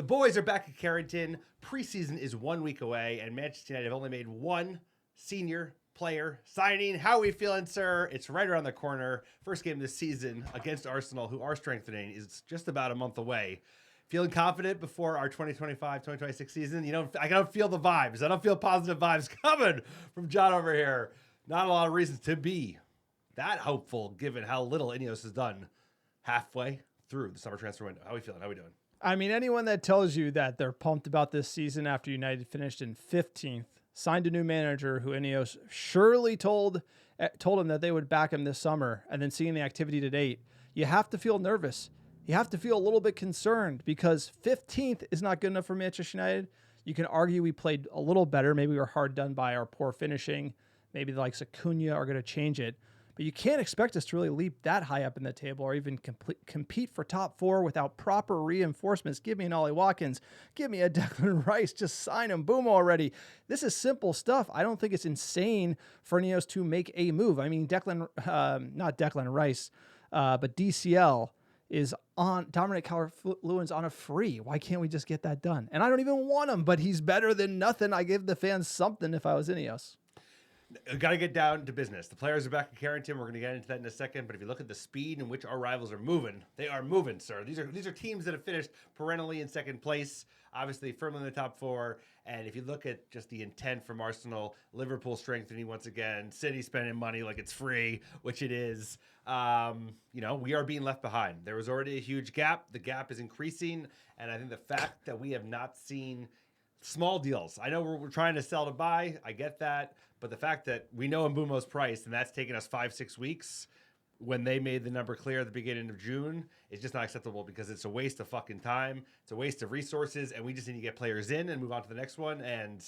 The boys are back at Carrington. Preseason is 1 week away, and Manchester United have only made one senior player signing. How are we feeling, sir? It's right around the corner. First game of the season against Arsenal, who are strengthening, is just about a month away. Feeling confident before our 2025-2026 season? I don't feel the vibes. I don't feel positive vibes coming from John over here. Not a lot of reasons to be that hopeful, given how little INEOS has done halfway through the summer transfer window. How are we feeling? How are we doing? I mean, anyone that tells you that they're pumped about this season after United finished in 15th, signed a new manager who INEOS surely told him that they would back him this summer, and then seeing the activity to date, you have to feel nervous. You have to feel a little bit concerned because 15th is not good enough for Manchester United. You can argue we played a little better. Maybe we were hard done by our poor finishing. Maybe the likes of Acuna are going to change it. But you can't expect us to really leap that high up in the table or even compete for top four without proper reinforcements. Give me an Ollie Watkins. Give me a Declan Rice. Just sign Mbeumo already. This is simple stuff. I don't think it's insane for INEOS to make a move. I mean, not Declan Rice, but DCL is on, Dominic Calvert-Lewin's on a free. Why can't we just get that done? And I don't even want him, but he's better than nothing. I give the fans something if I was INEOS. Got to get down to business. The players are back at Carrington. We're going to get into that in a second. But if you look at the speed in which our rivals are moving, they are moving, sir. These are teams that have finished perennially in second place, obviously firmly in the top four. And if you look at just the intent from Arsenal, Liverpool strengthening once again, City spending money like it's free, which it is. We are being left behind. There was already a huge gap. The gap is increasing. And I think the fact that we have not seen small deals. I know we're trying to sell to buy. I get that. But the fact that we know Mbeumo's price, and that's taken us 5-6 weeks when they made the number clear at the beginning of June, is just not acceptable because it's a waste of fucking time. It's a waste of resources, and we just need to get players in and move on to the next one. And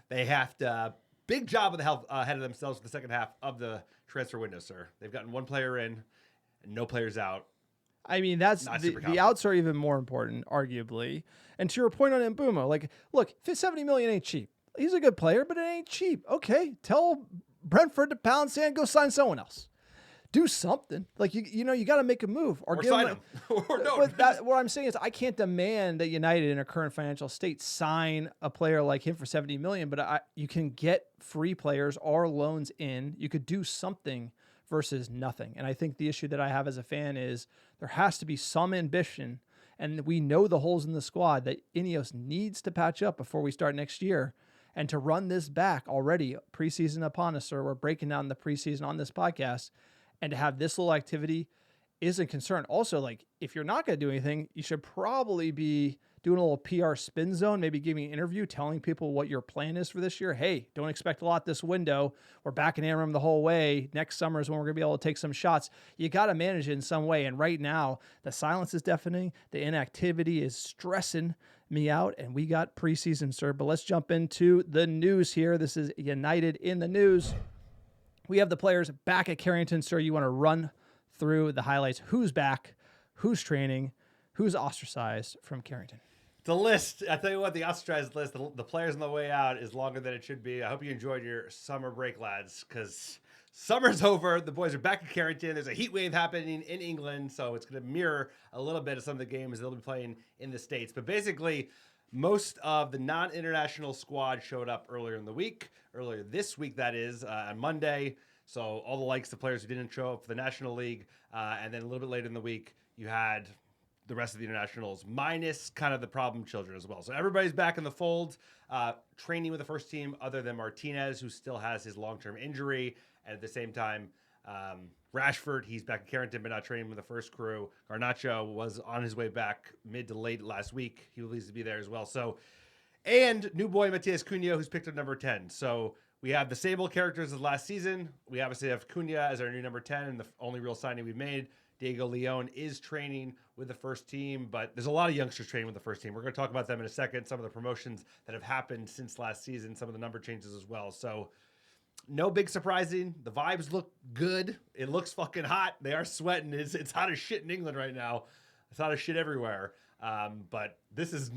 they have to, big job of the help ahead of themselves for the second half of the transfer window, sir. They've gotten one player in and no players out. I mean, that's the outs are even more important, arguably. And to your point on Mbeumo, like, look, $70 million ain't cheap. He's a good player, but it ain't cheap. Okay, tell Brentford to pound sand, go sign someone else. Do something. Like, you got to make a move. Or sign him. But what I'm saying is I can't demand that United in a current financial state sign a player like him for $70 million, but you can get free players or loans in. You could do something versus nothing. And I think the issue that I have as a fan is there has to be some ambition, and we know the holes in the squad that INEOS needs to patch up before we start next year. And to run this back already, preseason upon us, sir, we're breaking down the preseason on this podcast, and to have this little activity is a concern. Also, like, if you're not going to do anything, you should probably be doing a little PR spin zone, maybe giving an interview, telling people what your plan is for this year. Hey, don't expect a lot this window. We're back in Amarim the whole way. Next summer is when we're going to be able to take some shots. You got to manage it in some way. And right now, the silence is deafening. The inactivity is stressing me out, and we got preseason, sir. But let's jump into the news here. This is United in the news. We have the players back at Carrington, sir. You want to run through the highlights. Who's back? Who's training? Who's ostracized from Carrington? The list, I tell you what, the ostracized list, the players on the way out is longer than it should be. I hope you enjoyed your summer break, lads, because summer's over. The boys are back at Carrington. There's a heat wave happening in England, so it's going to mirror a little bit of some of the games they'll be playing in the States. But basically, most of the non-international squad showed up earlier this week, that is, on Monday. So all the likes of players who didn't show up for the National League, and then a little bit later in the week, you had the rest of the internationals, minus kind of the problem children as well. So everybody's back in the fold, training with the first team other than Martinez, who still has his long-term injury. And at the same time, Rashford, he's back at Carrington, but not training with the first crew. Garnacho was on his way back mid to late last week. He will need to be there as well. So, and new boy Matías Cunha, who's picked up number 10. So we have the same old characters as last season. We obviously have Cunha as our new number 10 and the only real signing we've made. Diego Leon is training with the first team, but there's a lot of youngsters training with the first team. We're going to talk about them in a second. Some of the promotions that have happened since last season, some of the number changes as well. So no big surprising. The vibes look good. It looks fucking hot. They are sweating. It's hot as shit in England right now. It's hot as shit everywhere. But this is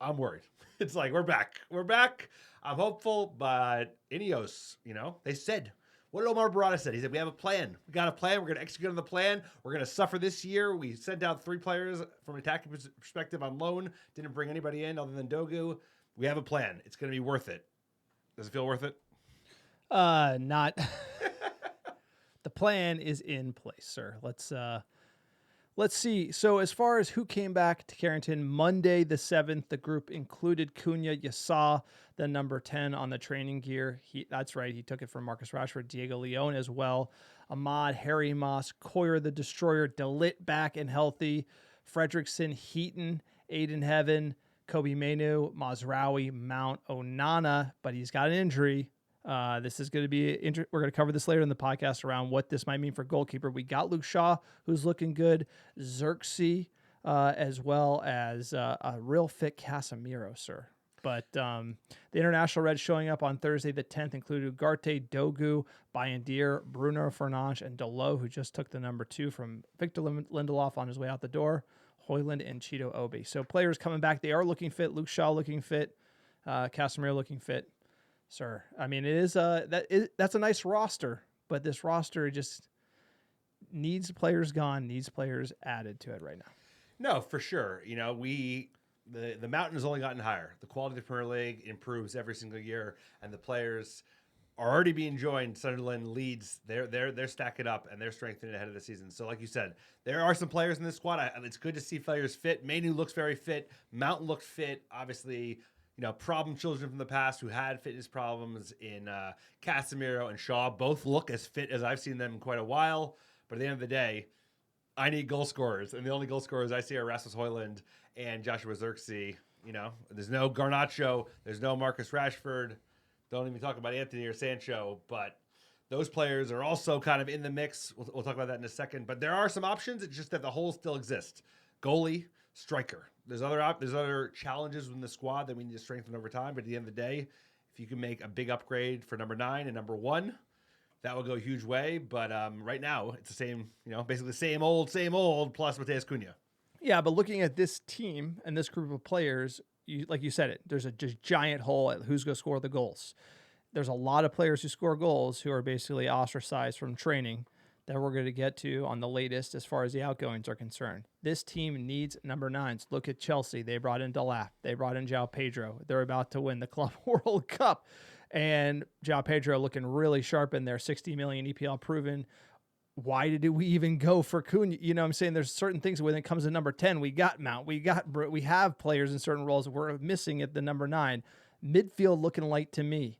I'm worried. It's like, we're back. I'm hopeful, but INEOS, they said What did Omar Barada said? He said, we have a plan. We got a plan. We're going to execute on the plan. We're going to suffer this year. We sent out 3 players from an attacking perspective on loan. Didn't bring anybody in other than Dogu. We have a plan. It's going to be worth it. Does it feel worth it? Not. The plan is in place, sir. Let's see. So as far as who came back to Carrington, Monday the 7th, the group included Cunha. You saw the number 10 on the training gear. That's right. He took it from Marcus Rashford, Diego Leone as well. Ahmad, Harry Moss, Coyer the Destroyer, DeLitt back and healthy. Fredrickson, Heaton, Aiden Heaven, Kobe Mainu, Mazraoui, Mount, Onana, but he's got an injury. This is going to be we're going to cover this later in the podcast around what this might mean for goalkeeper. We got Luke Shaw, who's looking good, Xerxes, as well as a real fit Casemiro, sir. But the international Reds showing up on Thursday the 10th included Ugarte, Dogu, Bayandir, Bruno Fernandes, and Delo, who just took the number 2 from Victor Lindelof on his way out the door, Hoyland and Cheeto Obi. So players coming back, they are looking fit. Luke Shaw looking fit, Casemiro looking fit. Sir, I mean, that's a nice roster, but this roster just needs players gone, needs players added to it right now. No, for sure. You know, the mountain has only gotten higher. The quality of the Premier League improves every single year, and the players are already being joined. Sunderland, Leeds, they're stacking up and they're strengthening ahead of the season. So, like you said, there are some players in this squad. It's good to see players fit. Mainu looks very fit. Mountain looked fit. Obviously, you know, problem children from the past who had fitness problems in Casemiro and Shaw both look as fit as I've seen them in quite a while. But at the end of the day, I need goal scorers. And the only goal scorers I see are Rasmus Højlund and Joshua Xerxes. You know, there's no Garnacho. There's no Marcus Rashford. Don't even talk about Antony or Sancho. But those players are also kind of in the mix. We'll talk about that in a second. But there are some options. It's just that the holes still exist. Goalie, striker. There's other challenges in the squad that we need to strengthen over time. But at the end of the day, if you can make a big upgrade for number 9 and number 1, that will go a huge way. But right now, it's the same, you know, basically the same old plus Matheus Cunha. Yeah, but looking at this team and this group of players, like you said, there's a just giant hole at who's going to score the goals. There's a lot of players who score goals who are basically ostracized from training that we're going to get to on the latest as far as the outgoings are concerned. This team needs number 9s. Look at Chelsea. They brought in Delap. They brought in João Pedro. They're about to win the Club World Cup. And João Pedro looking really sharp in there, 60 million EPL proven. Why did we even go for Cunha? You know what I'm saying? There's certain things when it comes to number 10, we got Mount. We have players in certain roles we're missing at the number 9. Midfield looking light to me.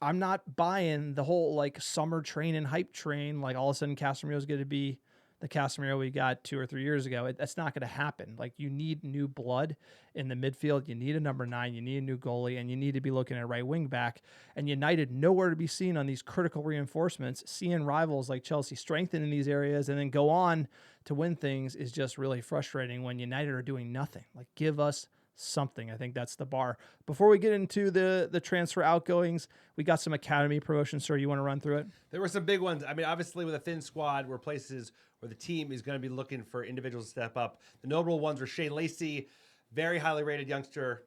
I'm not buying the whole like summer train and hype train. Like all of a sudden Casemiro is going to be the Casemiro we got 2 or 3 years ago. That's not going to happen. Like you need new blood in the midfield. You need a number 9. You need a new goalie, and you need to be looking at right wing back. And United nowhere to be seen on these critical reinforcements. Seeing rivals like Chelsea strengthen in these areas and then go on to win things is just really frustrating when United are doing nothing. Like give us something. I think that's the bar. Before we get into the transfer outgoings, we got some academy promotions. Sir, you want to run through it? There were some big ones. I mean, obviously with a thin squad, where places where the team is going to be looking for individuals to step up. The notable ones were Shea Lacey, very highly rated youngster,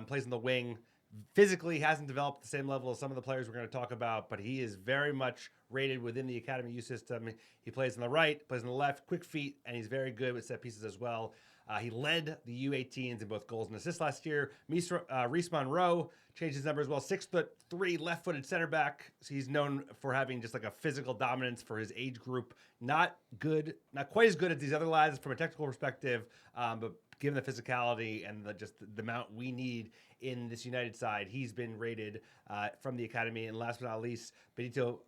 plays in the wing. Physically hasn't developed the same level as some of the players we're going to talk about, but he is very much rated within the Academy U system. He plays on the right, plays on the left, quick feet, and he's very good with set pieces as well. He led the U18s in both goals and assists last year. Reece Monroe changed his number as well. 6'3", left-footed center back. So he's known for having just like a physical dominance for his age group. Not quite as good as these other lads from a technical perspective, but given the physicality and the amount we need in this United side, he's been rated from the academy. And last but not least, Benito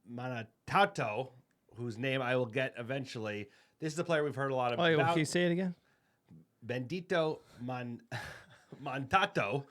Manatato, whose name I will get eventually. This is a player we've heard a lot about. Can you say it again? Bendito Mantato,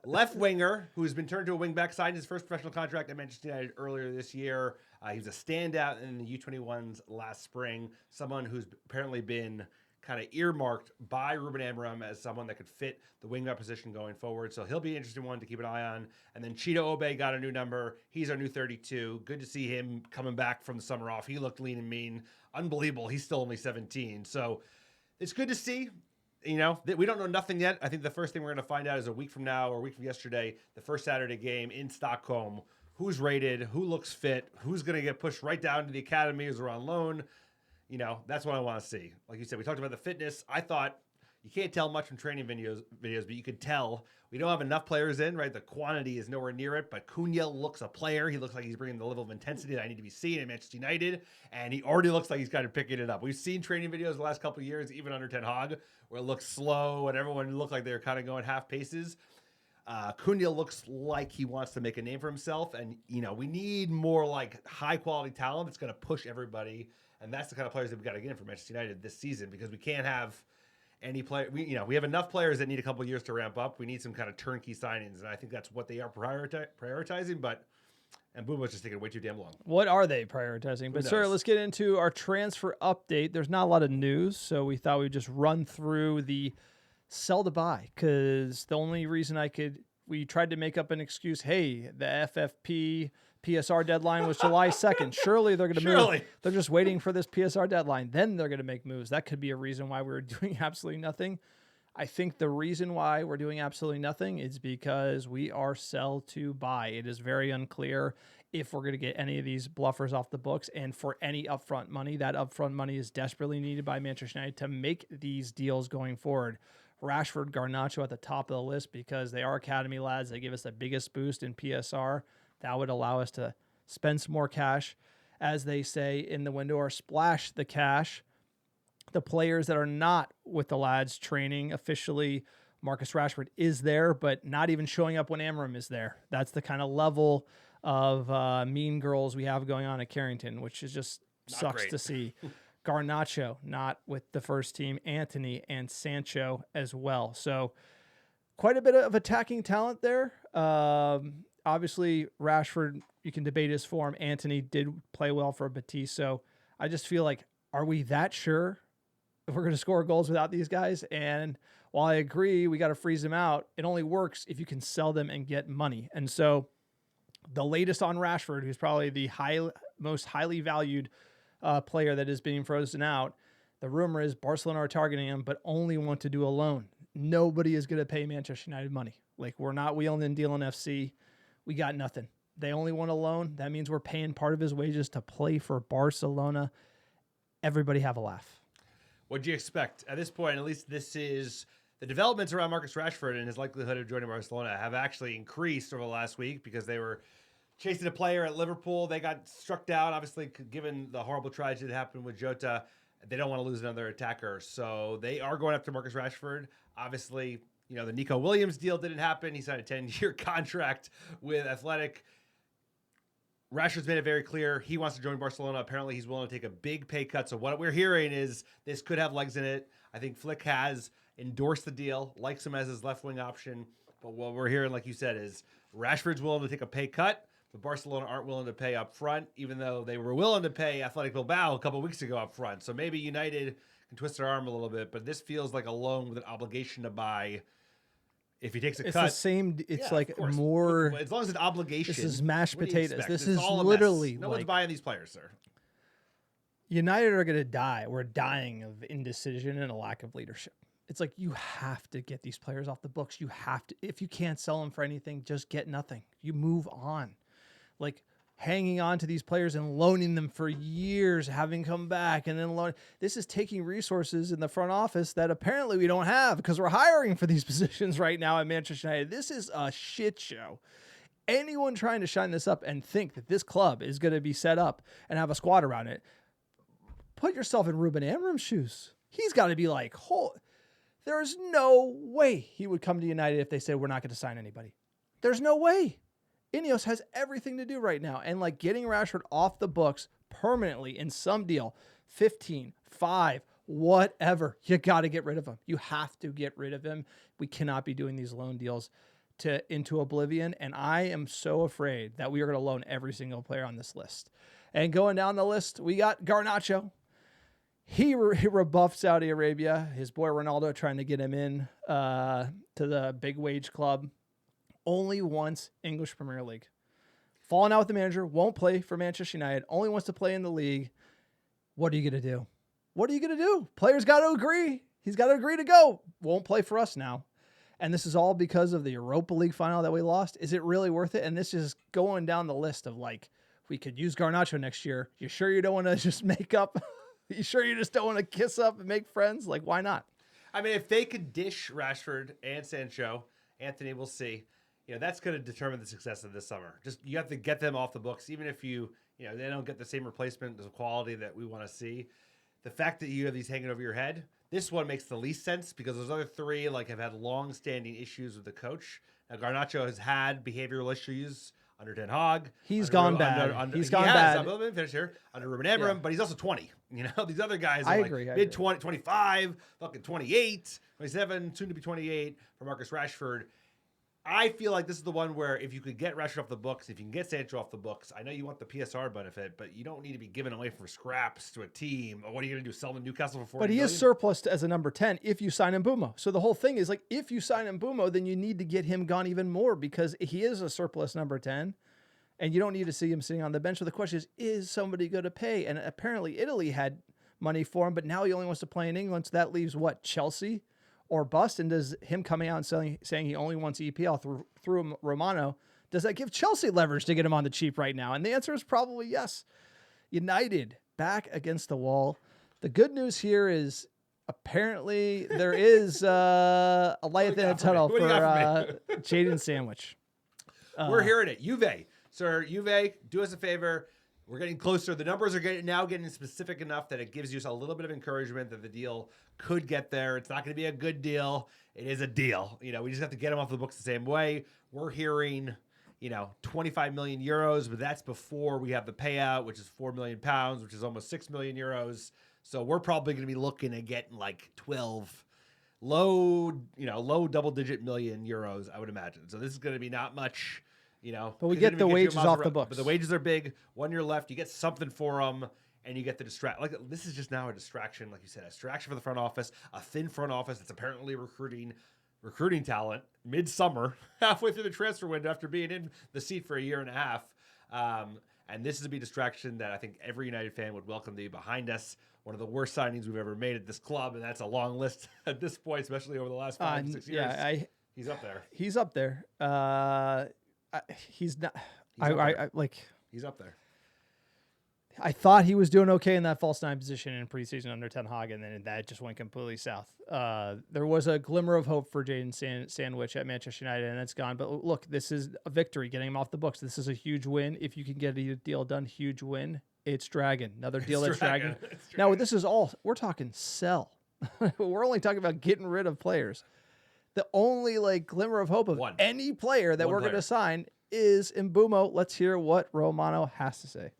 left winger, who's been turned to a wing back, signed his first professional contract at Manchester United earlier this year. He was a standout in the U21s last spring, someone who's apparently been kind of earmarked by Ruben Amourim as someone that could fit the wing back position going forward. So he'll be an interesting one to keep an eye on. And then Cheeto Obi got a new number. He's our new 32. Good to see him coming back from the summer off. He looked lean and mean. Unbelievable. He's still only 17. So it's good to see, you know, that we don't know nothing yet. I think the first thing we're going to find out is a week from now or a week from yesterday, the first Saturday game in Stockholm who's rated, who looks fit, who's going to get pushed right down to the academies or on loan. That's what I want to see. Like you said, we talked about the fitness. I thought you can't tell much from training videos, but you could tell we don't have enough players in, right? The quantity is nowhere near it, but Cunha looks a player. He looks like he's bringing the level of intensity that I need to be seen in Manchester United, and he already looks like he's kind of picking it up. We've seen training videos the last couple of years, even under Ten Hag, where it looks slow and everyone looked like they're kind of going half paces. Cunha looks like he wants to make a name for himself, and we need more like high quality talent that's going to push everybody, and that's the kind of players that we've got to get in for Manchester United this season, because we can't have any player. We have enough players that need a couple of years to ramp up. We need some kind of turnkey signings, and I think that's what they are prioritizing. But Mbeumo's just taking way too damn long. What are they prioritizing? But sir, let's get into our transfer update. There's not a lot of news, so we thought we'd just run through the sell to buy, because the only reason we tried to make up an excuse. Hey, the FFP PSR deadline was July 2nd. Surely they're going to move. They're just waiting for this PSR deadline. Then they're going to make moves. That could be a reason why we're doing absolutely nothing. I think the reason why we're doing absolutely nothing is because we are sell to buy. It is very unclear if we're going to get any of these bluffers off the books, and for any upfront money. That upfront money is desperately needed by Manchester United to make these deals going forward. Rashford, Garnacho at the top of the list, because they are academy lads. They give us the biggest boost in PSR. That would allow us to spend some more cash, as they say in the window, or splash the cash. The players that are not with the lads training officially, Marcus Rashford is there, but not even showing up when Amarim is there. That's the kind of level of mean girls we have going on at Carrington, which is just sucks to see. Garnacho not with the first team, Antony and Sancho as well. So quite a bit of attacking talent there. Obviously, Rashford, you can debate his form. Antony did play well for Betis. So I just feel like, are we that sure if we're going to score goals without these guys? And while I agree we got to freeze them out, it only works if you can sell them and get money. And so the latest on Rashford, who's probably the most highly valued player that is being frozen out, the rumor is Barcelona are targeting him, but only want to do a loan. Nobody is going to pay Manchester United money. Like, we're not wheeling and dealing FC. We got nothing. They only want a loan. That means we're paying part of his wages to play for Barcelona. Everybody have a laugh. What do you expect at this point? At least this is the developments around Marcus Rashford and his likelihood of joining Barcelona have actually increased over the last week, because they were chasing a player at Liverpool. They got struck down, obviously, given the horrible tragedy that happened with Jota. They don't want to lose another attacker, so they are going after Marcus Rashford. Obviously, the Nico Williams deal didn't happen. He signed a 10-year contract with Athletic. Rashford's made it very clear he wants to join Barcelona. Apparently, he's willing to take a big pay cut. So what we're hearing is this could have legs in it. I think Flick has endorsed the deal, likes him as his left-wing option. But what we're hearing, like you said, is Rashford's willing to take a pay cut, but Barcelona aren't willing to pay up front, even though they were willing to pay Athletic Bilbao a couple of weeks ago up front. So maybe United can twist their arm a little bit, but this feels like a loan with an obligation to buy. If he takes a cut, it's the same. It's like more. As long as it's an obligation. This is mashed potatoes. This is all literally. No one's buying these players, sir. United are going to die. We're dying of indecision and a lack of leadership. It's like, you have to get these players off the books. You have to. If you can't sell them for anything, just get nothing. You move on. Like, hanging on to these players and loaning them for years, having come back and then loan. This is taking resources in the front office that apparently we don't have, because we're hiring for these positions right now at Manchester United. This is a shit show. Anyone trying to shine this up and think that this club is going to be set up and have a squad around it, put yourself in Ruben Amorim's shoes. He's got to be like, there's no way he would come to United if they said we're not going to sign anybody. There's no way. INEOS has everything to do right now. And like, getting Rashford off the books permanently in some deal, 15, 5, whatever, you got to get rid of him. You have to get rid of him. We cannot be doing these loan deals into oblivion. And I am so afraid that we are going to loan every single player on this list. And going down the list, we got Garnacho. He rebuffed Saudi Arabia. His boy Ronaldo trying to get him in to the big wage club. Only wants English Premier League. Falling out with the manager, won't play for Manchester United, only wants to play in the league. What are you going to do? What are you going to do? Players got to agree. He's got to agree to go. Won't play for us now. and this is all because of the Europa League final that we lost. Is it really worth it? And this is going down the list of like, we could use Garnacho next year. You sure you don't want to just make up? You sure you just don't want to kiss up and make friends? Like, why not? I mean, if they could dish Rashford and Sancho, Antony, we'll see. That's going to determine the success of this summer. Just you have to get them off the books, even if they don't get the same replacement as quality that we want to see. The fact that you have these hanging over your head, this one makes the least sense because those other three have had long-standing issues with the coach. Now, Garnacho has had behavioral issues under Ten Hag. He's gone bad. He's gone bad. Let me finish here. Under Ruben Amarim, but he's also 20. These other guys are agree. mid-20, 25, fucking 28, 27, soon to be 28 for Marcus Rashford. I feel like this is the one where if you could get Rashford off the books, if you can get Sancho off the books, I know you want the PSR benefit, but you don't need to be giving away for scraps to a team. What are you going to do, sell them Newcastle for 40 But he million? is surplus as a number 10 if you sign Mbeumo. So the whole thing is if you sign Mbeumo, then you need to get him gone even more because he is a surplus number 10, and you don't need to see him sitting on the bench. So the question is somebody going to pay? And apparently Italy had money for him, but now he only wants to play in England, so that leaves what, Chelsea? Or bust, and does him coming out and saying he only wants EPL through Romano, does that give Chelsea leverage to get him on the cheap right now? And the answer is probably yes. United back against the wall. The good news here is apparently there is a light at the end of the tunnel for Jadon Sandwich. We're hearing it. Juve. Sir, Juve, do us a favor. We're getting closer. The numbers are getting specific enough that it gives you a little bit of encouragement that the deal could get there. It's not going to be a good deal. It is a deal. We just have to get them off the books the same way. We're hearing, 25 million euros, but that's before we have the payout, which is 4 million pounds, which is almost 6 million euros. So we're probably going to be looking at getting 12 low double-digit million euros, I would imagine. So this is going to be not much. But we get the wages off the books. But the wages are big. 1 year left. You get something for them, and you get the this is just now a distraction, like you said, a distraction for the front office, a thin front office that's apparently recruiting talent midsummer, halfway through the transfer window after being in the seat for a year and a half. And this is a big distraction that I think every United fan would welcome to be behind us. One of the worst signings we've ever made at this club, and that's a long list at this point, especially over the last 5 to 6 years. Yeah, he's up there. He's up there. He's not. He's up there. I thought he was doing okay in that false nine position in preseason under Ten Hag, and then that just went completely south. There was a glimmer of hope for Jadon Sandwich at Manchester United, and it's gone. But look, this is a victory, getting him off the books. This is a huge win. If you can get a deal done, huge win. It's Dragon. Another deal that's Dragon. Now, this is all, we're talking sell. We're only talking about getting rid of players. The only glimmer of hope of any player that we're going to sign is Mbeumo. Let's hear what Romano has to say.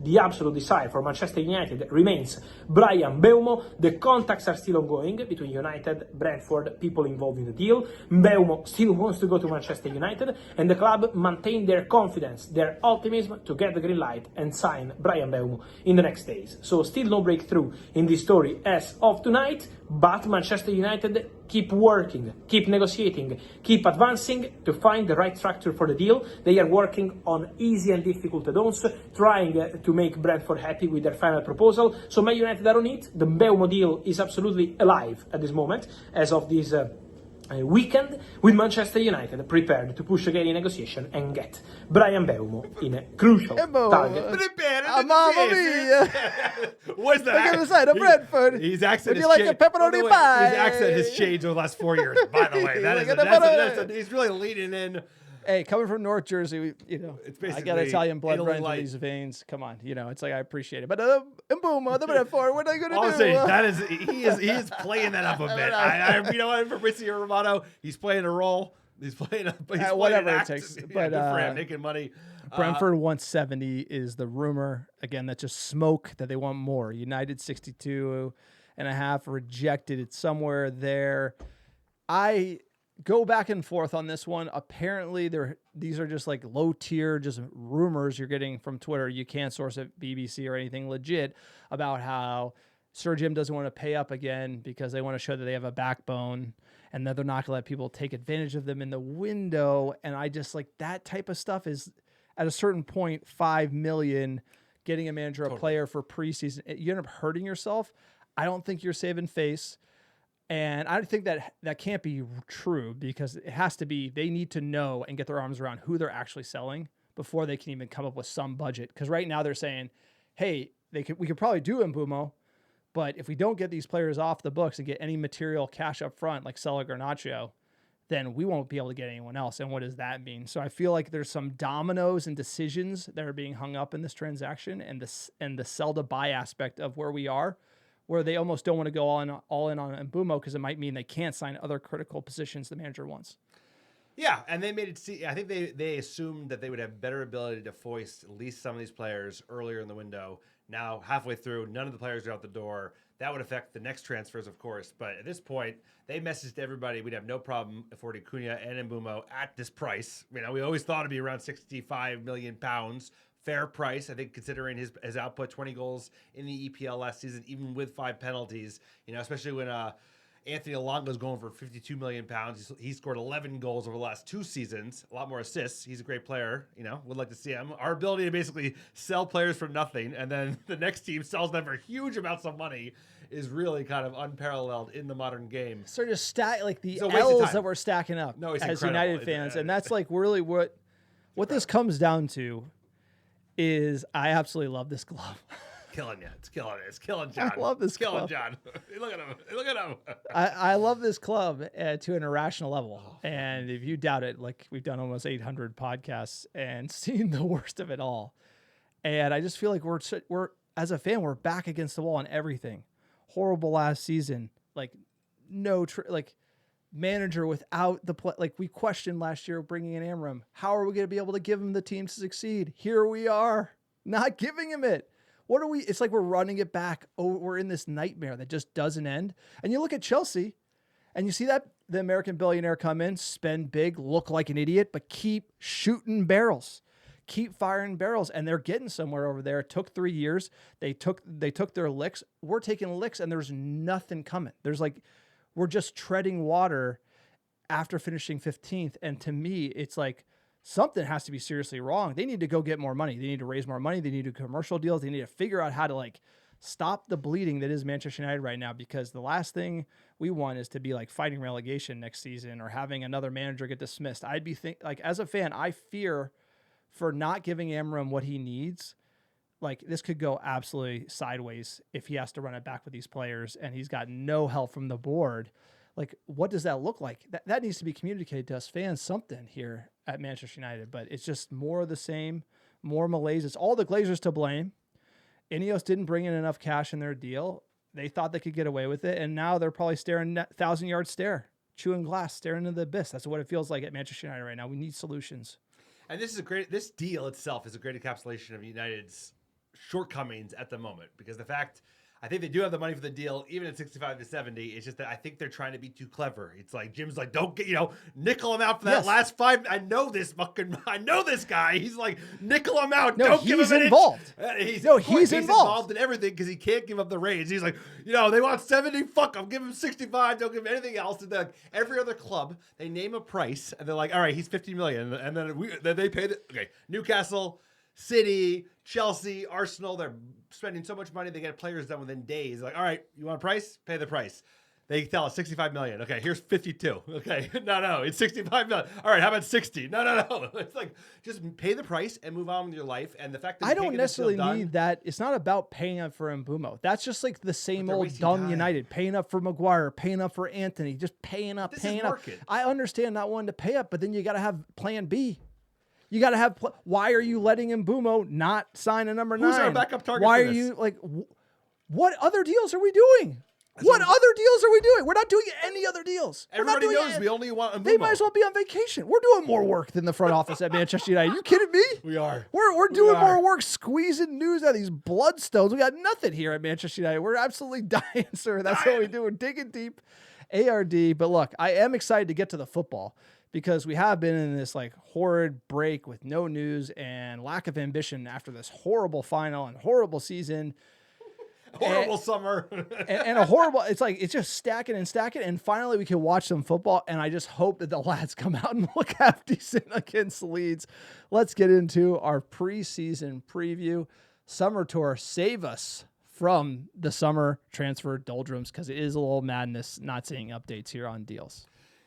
The absolute desire for Manchester United remains Bryan Mbeumo. The contacts are still ongoing between United, Brentford, people involved in the deal. Mbeumo still wants to go to Manchester United, and the club maintain their confidence, their optimism to get the green light and sign Bryan Mbeumo in the next days. So still no breakthrough in this story as of tonight, but Manchester United keep working, keep negotiating, keep advancing to find the right structure for the deal. They are working on easy and difficult add-ons, trying to make Brentford happy with their final proposal. So Man United are on it. The Mbeumo deal is absolutely alive at this moment, as of this weekend, with Manchester United prepared to push again in negotiation and get Bryan Mbeumo in a crucial target. Mamma mia! What's that? Look at the side of Brentford. His accent Would you like a pepperoni pie? His accent has changed over the last 4 years, by the way. He's really leading in. Hey, coming from North Jersey, I got Italian blood running through these veins. Come on, it's like I appreciate it. But Mbeumo, the Brentford, what are they going to do? Honestly, he is playing that up a bit. Fabrizio Romano, he's playing a role. He's playing whatever an it takes. But But good for him, making money. Brentford 170 is the rumor. Again, that's just smoke that they want more. United 62 and a half rejected. It's somewhere there. I go back and forth on this one. Apparently, these are just low tier, just rumors you're getting from Twitter. You can't source it BBC or anything legit about how Sir Jim doesn't want to pay up again because they want to show that they have a backbone and that they're not going to let people take advantage of them in the window. And I just that type of stuff is at a certain point, 5 million, getting a manager, a player for preseason. You end up hurting yourself. I don't think you're saving face. And I think that can't be true because it has to be, they need to know and get their arms around who they're actually selling before they can even come up with some budget. Because right now they're saying, hey, we could probably do Mbeumo, but if we don't get these players off the books and get any material cash up front, like sell a Garnacho, then we won't be able to get anyone else. And what does that mean? So I feel like there's some dominoes and decisions that are being hung up in this transaction, and the sell to buy aspect of where we are, where they almost don't want to go all in on Mbeumo because it might mean they can't sign other critical positions the manager wants. Yeah, and they made it see. I think they assumed that they would have better ability to foist at least some of these players earlier in the window. Now, halfway through, none of the players are out the door. That would affect the next transfers, of course. But at this point, they messaged everybody we'd have no problem affording Cunha and Mbeumo at this price. You know, we always thought it'd be around £65 million. Fair price, I think, considering his output, 20 goals in the EPL last season, even with 5 penalties. You know, especially when Anthony Alongo's going for £52 million. He scored 11 goals over the last 2 seasons, a lot more assists. He's a great player. You know, would like to see him. Our ability to basically sell players for nothing, and then the next team sells them for huge amounts of money, is really kind of unparalleled in the modern game. So just stack like the L's that we're stacking up No, it's as incredible. United fans, and that's like really what this comes down to. Is I absolutely love this club. Killing you. It's killing it. It's killing John. I love this killing club. John. Look at him. Look at him. I love this club to an irrational level. And if you doubt it, like we've done almost 800 podcasts and seen the worst of it all. And I just feel like we're as a fan, we're back against the wall on everything. Horrible last season. Like manager without the play. Like we questioned last year bringing in Amarim. How are we going to be able to give him the team to succeed? Here we are, not giving him it. What are we? It's like we're running it back. Oh, we're in this nightmare that just doesn't end. And you look at Chelsea and you see that the American billionaire come in, spend big, look like an idiot, but keep shooting barrels, keep firing barrels. And they're getting somewhere over there. It took 3 years. They took their licks. We're taking licks and there's nothing coming. There's like, we're just treading water after finishing 15th. And to me, it's like something has to be seriously wrong. They need to go get more money. They need to raise more money. They need to do commercial deals. They need to figure out how to like stop the bleeding that is Manchester United right now, because the last thing we want is to be like fighting relegation next season or having another manager get dismissed. I'd be like, as a fan, I fear for not giving Amram what he needs. Like this could go absolutely sideways if he has to run it back with these players and he's got no help from the board. Like, what does that look like? That needs to be communicated to us fans, something here at Manchester United, but it's just more of the same, more malaise. It's all the Glazers to blame. INEOS didn't bring in enough cash in their deal. They thought they could get away with it. And now they're probably staring 1,000-yard stare, chewing glass, staring into the abyss. That's what it feels like at Manchester United right now. We need solutions. And this deal itself is a great encapsulation of United's shortcomings at the moment, because the fact, I think they do have the money for the deal, even at 65 to 70. It's just that I think they're trying to be too clever. It's like Jim's like, don't get, nickel him out for that last 5. I know this guy. He's like, nickel him out. No, don't give him involved. He's involved in everything because he can't give up the reins. He's like, they want 70. Fuck, I'll give him 65. Don't give him anything else. And then every other club, they name a price and they're like, all right, he's 50 million. And then they pay Newcastle, City, Chelsea, Arsenal, they're spending so much money, they get players done within days. Like, all right, you want a price? Pay the price. They tell us 65 million. Okay, here's 52. Okay, no, it's 65 million. All right, how about 60? No. It's like, just pay the price and move on with your life. And the fact that I don't necessarily need that. It's not about paying up for Mbeumo. That's just like the same old dumb United. Paying up for Maguire, paying up for Antony, just paying up. I understand not wanting to pay up, but then you got to have plan B. You got to have. Why are you letting Mbeumo not sign a number 9? Who's our backup target? Why are you like? What other deals are we doing? What other deals are we doing? We're not doing any other deals. Everybody knows we only want Mbeumo. They might as well be on vacation. We're doing more work than the front office at Manchester United. You kidding me? We are. We're doing more work squeezing news out of these bloodstones. We got nothing here at Manchester United. We're absolutely dying, sir. That's what we do. We're digging deep. ARD. But look, I am excited to get to the football, because we have been in this like horrid break with no news and lack of ambition after this horrible final and horrible season. Horrible summer. and a horrible, it's just stacking and stacking. And finally we can watch some football. And I just hope that the lads come out and look half decent against Leeds. Let's get into our preseason preview. Summer tour, save us from the summer transfer doldrums, because it is a little madness not seeing updates here on deals.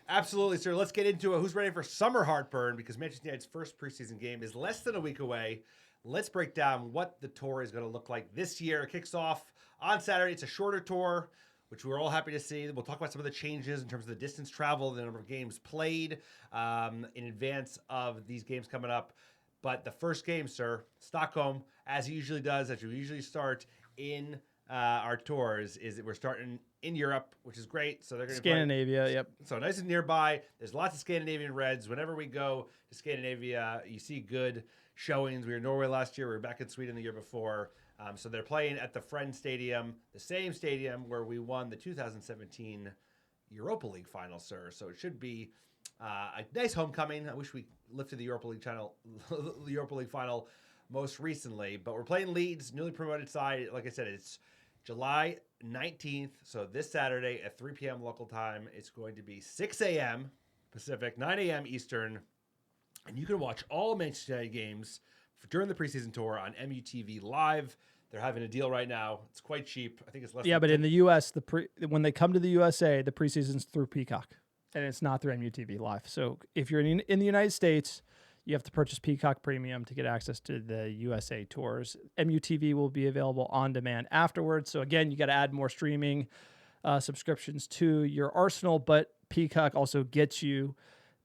Absolutely, sir. Let's get into it. Who's ready for summer heartburn? Because Manchester United's first preseason game is less than a week away. Let's break down what the tour is going to look like this year. It kicks off on Saturday. It's a shorter tour, which we're all happy to see. We'll talk about some of the changes in terms of the distance travel, the number of games played in advance of these games coming up. But the first game, sir, Stockholm, as he usually does, as we usually start in our tours, is that we're starting in Europe, which is great. So they're going to Scandinavia, yep. So nice and nearby. There's lots of Scandinavian Reds. Whenever we go to Scandinavia, you see good showings. We were in Norway last year. We were back in Sweden the year before. So they're playing at the Friend Stadium, the same stadium where we won the 2017 Europa League final, sir. So it should be a nice homecoming. I wish we lifted the Europa League final most recently. But we're playing Leeds, newly promoted side. Like I said, it's July 19th. So this Saturday at 3 p.m. local time. It's going to be 6 a.m. Pacific, 9 a.m. Eastern. And you can watch all Manchester United games during the preseason tour on MUTV Live. They're having a deal right now. It's quite cheap. I think it's less. Yeah, but in the U.S., when they come to the USA, the preseason's through Peacock, and it's not through MUTV Live. So if you're in the United States, you have to purchase Peacock Premium to get access to the USA tours. MUTV will be available on demand afterwards. So again, you got to add more streaming subscriptions to your arsenal, but Peacock also gets you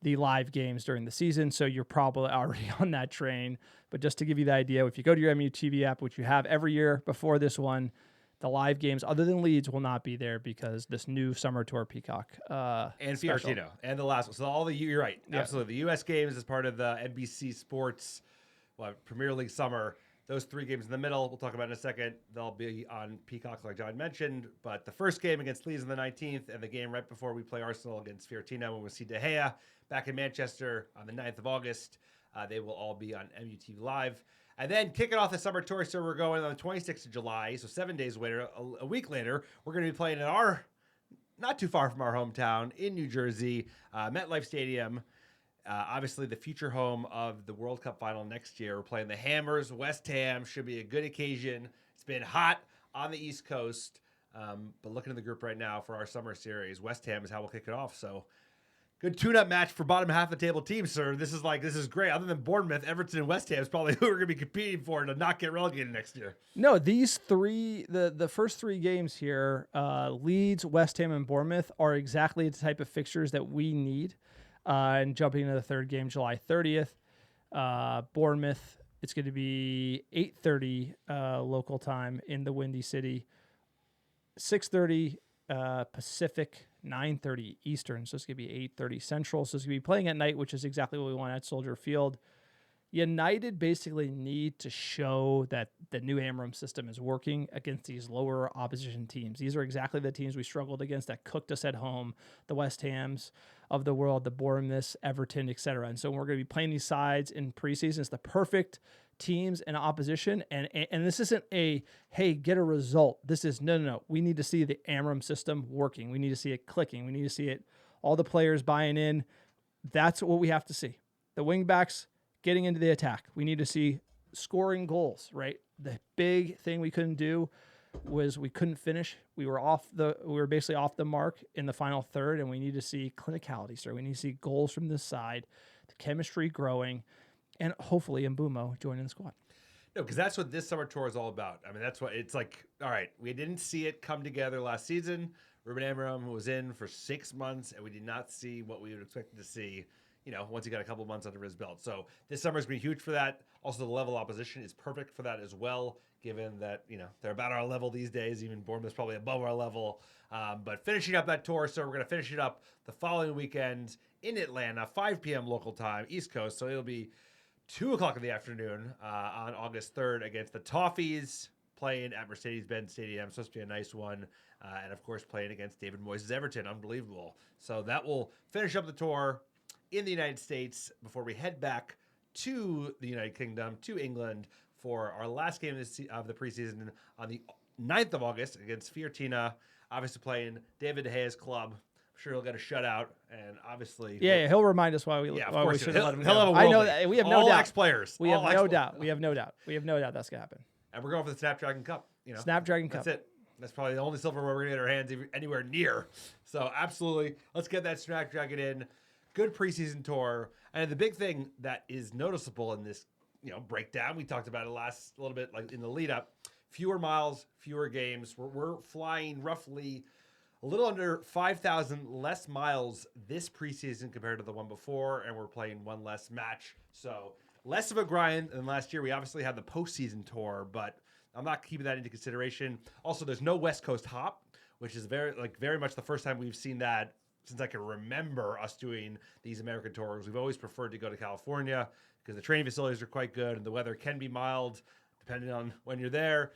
the live games during the season, so you're probably already on that train. But just to give you the idea, if you go to your MUTV app, which you have every year before this one, the live games, other than Leeds, will not be there because this new summer tour Peacock and special. Fiorentina and the last one. So you're right, absolutely. The U.S. games is part of the NBC Sports Premier League summer. Those three games in the middle, we'll talk about in a second. They'll be on Peacock, like John mentioned. But the first game against Leeds on the 19th, and the game right before we play Arsenal against Fiorentina when we see De Gea back in Manchester on the 9th of August, they will all be on MUTV Live. And then kicking off the summer tour, so we're going on the 26th of July, so 7 days later, a week later, we're going to be playing in not too far from our hometown in New Jersey, MetLife Stadium. Obviously, the future home of the World Cup final next year. We're playing the Hammers, West Ham. Should be a good occasion. It's been hot on the East Coast. But looking at the group right now for our summer series, West Ham is how we'll kick it off. So good tune-up match for bottom half of the table teams, sir. This is great. Other than Bournemouth, Everton, and West Ham is probably who we're going to be competing for to not get relegated next year. No, these three, the first three games here, Leeds, West Ham, and Bournemouth, are exactly the type of fixtures that we need. And jumping into the third game, July 30th, Bournemouth, it's going to be 8:30 local time in the Windy City, 6:30 Pacific, 9:30 Eastern. So it's going to be 8:30 Central. So it's going to be playing at night, which is exactly what we want at Soldier Field. United basically need to show that the new Amourim system is working against these lower opposition teams. These are exactly the teams we struggled against that cooked us at home, the West Hams of the world, the Bournemouth, Everton, etc. And so we're going to be playing these sides in preseason. It's the perfect teams and opposition. And this isn't hey, get a result. This is no. We need to see the Amourim system working. We need to see it clicking. We need to see it, all the players buying in. That's what we have to see. The wingbacks getting into the attack. We need to see scoring goals, right? The big thing we couldn't do was we couldn't finish. We were basically off the mark in the final third, and we need to see clinicality, sir. We need to see goals from this side, the chemistry growing, and hopefully Mbeumo joining the squad. No, because that's what this summer tour is all about. I mean, that's what it's like. All right, we didn't see it come together last season. Ruben Amourim was in for 6 months, and we did not see what we would expect to see, once he got a couple months under his belt. So this summer is going to be huge for that. Also, the level of opposition is perfect for that as well, given that, they're about our level these days. Even Bournemouth's probably above our level. But finishing up that tour, so we're going to finish it up the following weekend in Atlanta, 5 p.m. local time, East Coast. So it'll be 2 o'clock in the afternoon on August 3rd against the Toffees, playing at Mercedes-Benz Stadium. It's supposed to be a nice one. And, of course, playing against David Moyes' Everton. Unbelievable. So that will finish up the tour in the United States before we head back to the United Kingdom, to England, for our last game of the preseason on the 9th of August against Fiorentina, obviously playing David De Gea's club. I'm sure he'll get a shutout, and obviously... Yeah, he'll remind us why we should have let him go. I know that. We have no doubt. All ex-players. We have no doubt. We have no doubt that's going to happen. And we're going for the Snapdragon Cup. Snapdragon Cup. That's it. That's probably the only silverware we're going to get our hands anywhere near. So absolutely, let's get that Snapdragon in. Good preseason tour. And the big thing that is noticeable in this, breakdown, we talked about it last little bit, like in the lead up, fewer miles, fewer games. We're flying roughly a little under 5,000 less miles this preseason compared to the one before, and we're playing one less match. So less of a grind than last year. We obviously had the postseason tour, but I'm not keeping that into consideration. Also, there's no West Coast hop, which is very much the first time we've seen that since I can remember us doing these American tours. We've always preferred to go to California because the training facilities are quite good and the weather can be mild depending on when you're there.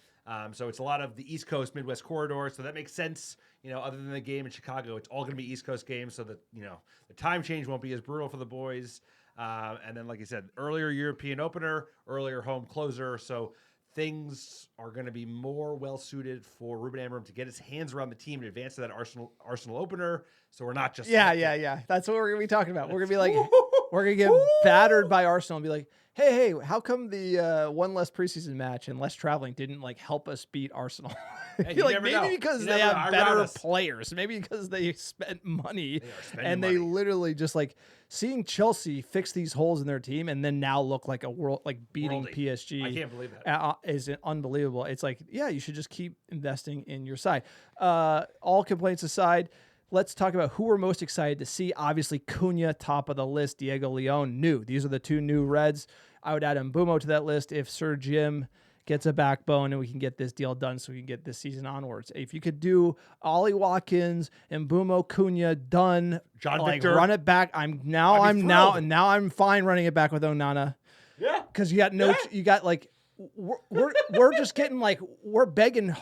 So it's a lot of the East Coast, Midwest corridor. So that makes sense. Other than the game in Chicago, it's all going to be East Coast games. So that, the time change won't be as brutal for the boys. And then, like I said, earlier European opener, earlier home closer. So things are going to be more well-suited for Ruben Amorim to get his hands around the team and advance to that Arsenal opener. So we're not just... Yeah. That's what we're going to be talking about. We're going to be like, we're going to get battered by Arsenal and be like, hey, how come the one less preseason match and less traveling didn't help us beat Arsenal? Hey, maybe because they have better players. Maybe because they spent money and they literally just seeing Chelsea fix these holes in their team and then now look like a beating PSG. I can't believe that. Is unbelievable. It's you should just keep investing in your side. All complaints aside, let's talk about who we're most excited to see. Obviously, Cunha, top of the list. Diego Leon, new. These are the two new Reds. I would add Mbeumo to that list if Sir Jim gets a backbone and we can get this deal done so we can get this season onwards. If you could do Ollie Watkins, Mbeumo, Cunha, done. John Victor. Run it back. I'm fine running it back with Onana. Yeah. Because you got we're just getting we're begging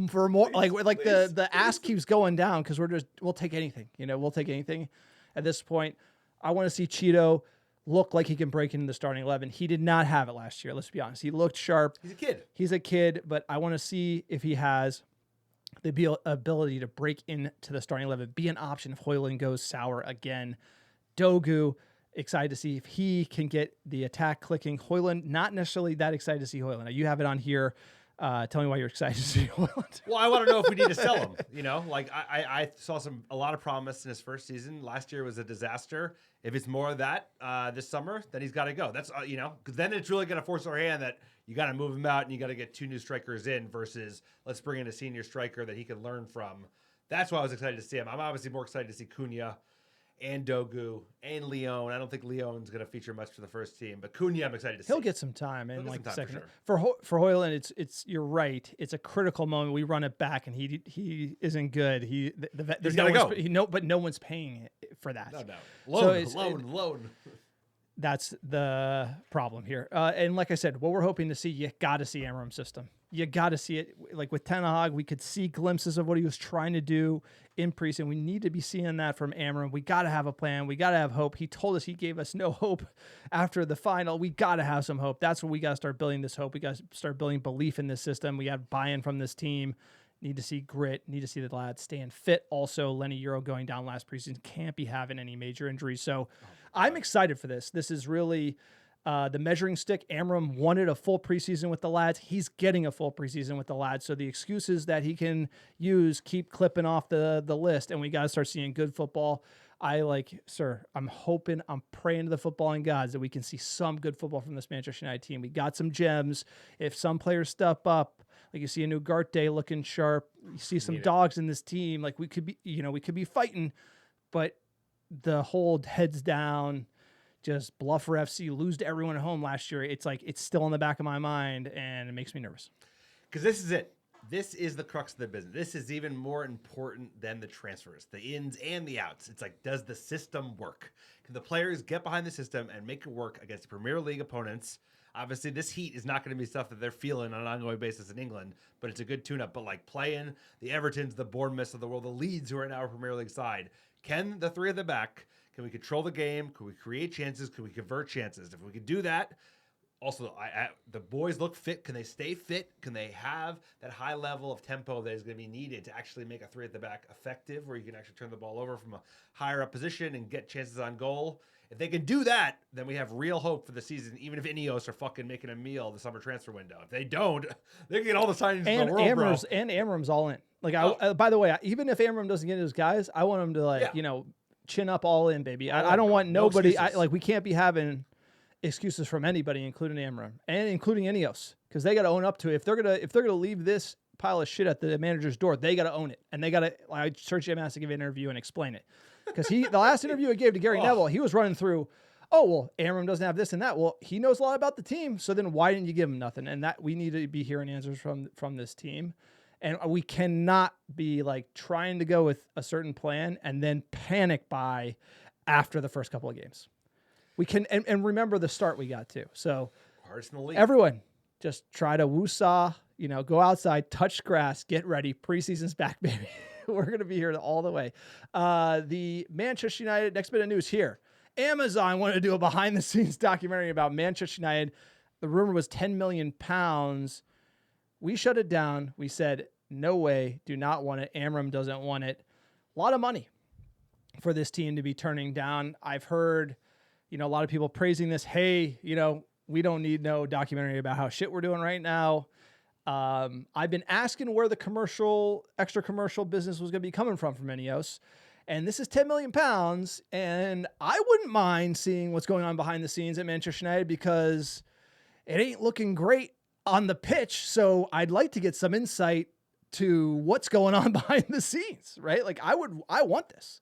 for more the ask keeps going down because we'll take anything. We'll take anything at this point. I want to see Cheeto look like he can break into the starting 11. He did not have it last year. Let's be honest. He looked sharp. He's a kid, but I want to see if he has the ability to break into the starting 11, be an option if Højlund goes sour again. Dogu, excited to see if he can get the attack clicking. Højlund, not necessarily that excited to see Højlund. Now, you have it on here. Tell me why you're excited to see Højlund. Well, I want to know if we need to sell him. I saw a lot of promise in his first season. Last year was a disaster. If it's more of that this summer, then he's got to go. That's because then it's really going to force our hand that you got to move him out and you got to get two new strikers in versus let's bring in a senior striker that he can learn from. That's why I was excited to see him. I'm obviously more excited to see Cunha and Dogu and Leon. I don't think Leon's going to feature much for the first team, but Cunha I'm excited to see. He'll get some time in second. For sure. For Højlund, it's you're right. It's a critical moment. We run it back, and he isn't good. He's got to go. But no one's paying for that. No. Loan. That's the problem here. And like I said, what we're hoping to see, you got to see Amarim's system. You got to see it. With Ten Hag, we could see glimpses of what he was trying to do in preseason. We need to be seeing that from Amarim. We got to have a plan. We got to have hope. He told us he gave us no hope after the final. We got to have some hope. That's what we got to start building this hope. We got to start building belief in this system. We got buy-in from this team. Need to see grit. Need to see the lads staying fit. Also, Lenny Euro going down last preseason. Can't be having any major injuries. So I'm excited for this. This is really the measuring stick. Amarim wanted a full preseason with the lads. He's getting a full preseason with the lads. So the excuses that he can use keep clipping off the list, and we got to start seeing good football. I'm hoping, I'm praying to the footballing gods that we can see some good football from this Manchester United team. We got some gems. If some players step up, like you see a new Ugarte looking sharp, you see some dogs in this team, we could be fighting, but the whole heads down, just Bluffer FC lose to everyone at home last year. It's still in the back of my mind, and it makes me nervous. Because this is it. This is the crux of the business. This is even more important than the transfers, the ins and the outs. It's does the system work? Can the players get behind the system and make it work against the Premier League opponents? Obviously, this heat is not going to be stuff that they're feeling on an ongoing basis in England, but it's a good tune-up. But playing the Evertons, the Bournemouths of the world, the Leeds who are now our Premier League side, can the three at the back, can we control the game? Can we create chances? Can we convert chances? If we could do that, Also, the boys look fit. Can they stay fit? Can they have that high level of tempo that is going to be needed to actually make a three at the back effective, where you can actually turn the ball over from a higher up position and get chances on goal? If they can do that, then we have real hope for the season, even if INEOS are fucking making a meal the summer transfer window. If they don't, they can get all the signings in the world, bro. And Amarim's all in. Like, by the way, even if Amarim doesn't get his guys, I want him to, chin up all in, baby. I don't want nobody. We can't be having excuses from anybody, including Amarim and including INEOS, because they got to own up to it. If they're gonna leave this pile of shit at the manager's door, they got to own it, and they got to. I search him has to give an interview and explain it, because the last interview he gave to Gary Neville, he was running through. Oh, well, Amarim doesn't have this and that. Well, he knows a lot about the team, so then why didn't you give him nothing? And that we need to be hearing answers from this team. And we cannot be trying to go with a certain plan and then panic buy after the first couple of games. We can and remember the start we got to. So everyone just try to woosah, go outside, touch grass, get ready. Preseason's back, baby. We're going to be here all the way. The Manchester United, next bit of news here. Amazon wanted to do a behind-the-scenes documentary about Manchester United. The rumor was £10 million. We shut it down. We said, no way, do not want it. Amourim doesn't want it. A lot of money for this team to be turning down. I've heard, a lot of people praising this. Hey, we don't need no documentary about how shit we're doing right now. I've been asking where the extra commercial business was going to be coming from INEOS. And this is £10 million. And I wouldn't mind seeing what's going on behind the scenes at Manchester United, because it ain't looking great on the pitch. So I'd like to get some insight to what's going on behind the scenes, right? I want this.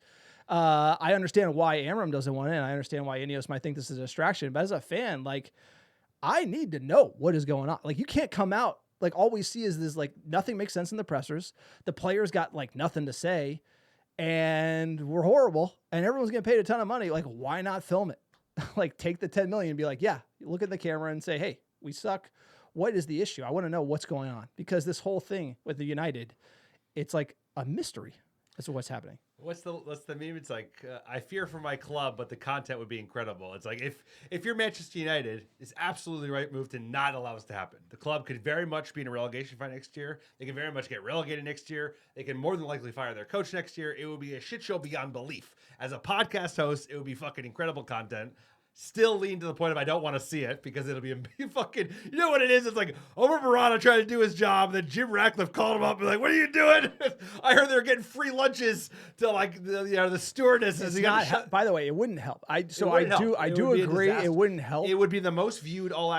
I understand why Amarim doesn't want it, and I understand why INEOS might think this is a distraction. But as a fan, I need to know what is going on. You can't come out, all we see is this, nothing makes sense in the pressers. The players got nothing to say, and we're horrible, and everyone's getting paid a ton of money. Why not film it? Take the 10 million and be yeah, look at the camera and say, hey, we suck. What is the issue? I want to know what's going on, because this whole thing with the United, it's a mystery as to what's happening. What's the meme? It's I fear for my club, but the content would be incredible. It's if you're Manchester United, it's absolutely the right move to not allow this to happen. The club could very much be in a relegation fight next year. They can very much get relegated next year. They can more than likely fire their coach next year. It would be a shit show beyond belief. As a podcast host, it would be fucking incredible content. Still lean to the point of I don't want to see it, because it'll be fucking, you know what it is? It's Omar Morata trying to do his job, and then Jim Ratcliffe called him up and what are you doing? I heard they were getting free lunches to the stewardesses. By the way, it wouldn't help. I do agree it wouldn't help. It would be the most viewed all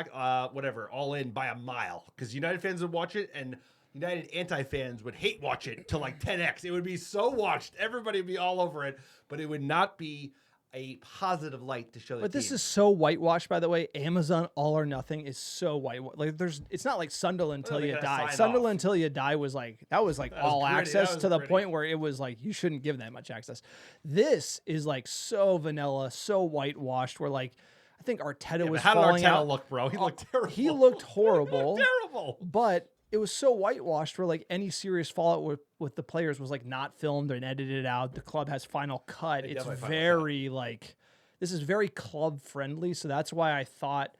in by a mile, because United fans would watch it and United anti-fans would hate watch it to 10x. It would be so watched. Everybody would be all over it, but it would not be a positive light to show the But team. this is so whitewashed, by the way. Amazon All or Nothing is so whitewashed. It's not like Sunderland Till You Die. Sunderland Till You Die was that was all access to the point where it was you shouldn't give that much access. This is so vanilla, so whitewashed, where I think Arteta was falling out. How did Arteta look, bro? He looked terrible. He looked horrible. Terrible. But it was so whitewashed where any serious fallout with the players was not filmed and edited out. The club has final cut. It's very this is very club friendly. So that's why I thought,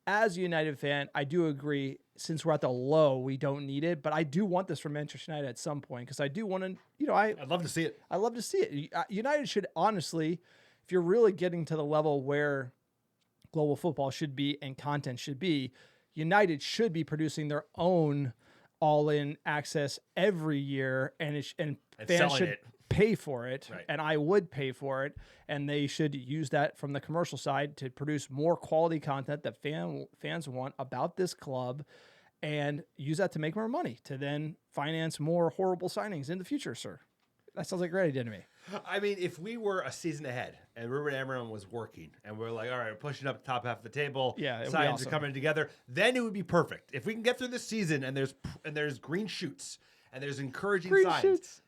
as a United fan, I do agree, since we're at the low, we don't need it. But I do want this for Manchester United at some point, because I do want to, I'd love to see it. I love to see it. United should honestly, if you're really getting to the level where global football should be and content should be, United should be producing their own all-in access every year, and fans should pay for it, right. And I would pay for it, and they should use that from the commercial side to produce more quality content that fans want about this club, and use that to make more money to then finance more horrible signings in the future, sir. That sounds like a great idea to me. I mean, if we were a season ahead and Ruben Amorim was working and we're all right, we're pushing up the top half of the table, signs are coming together, then it would be perfect. If we can get through this season and there's green shoots and there's encouraging signs.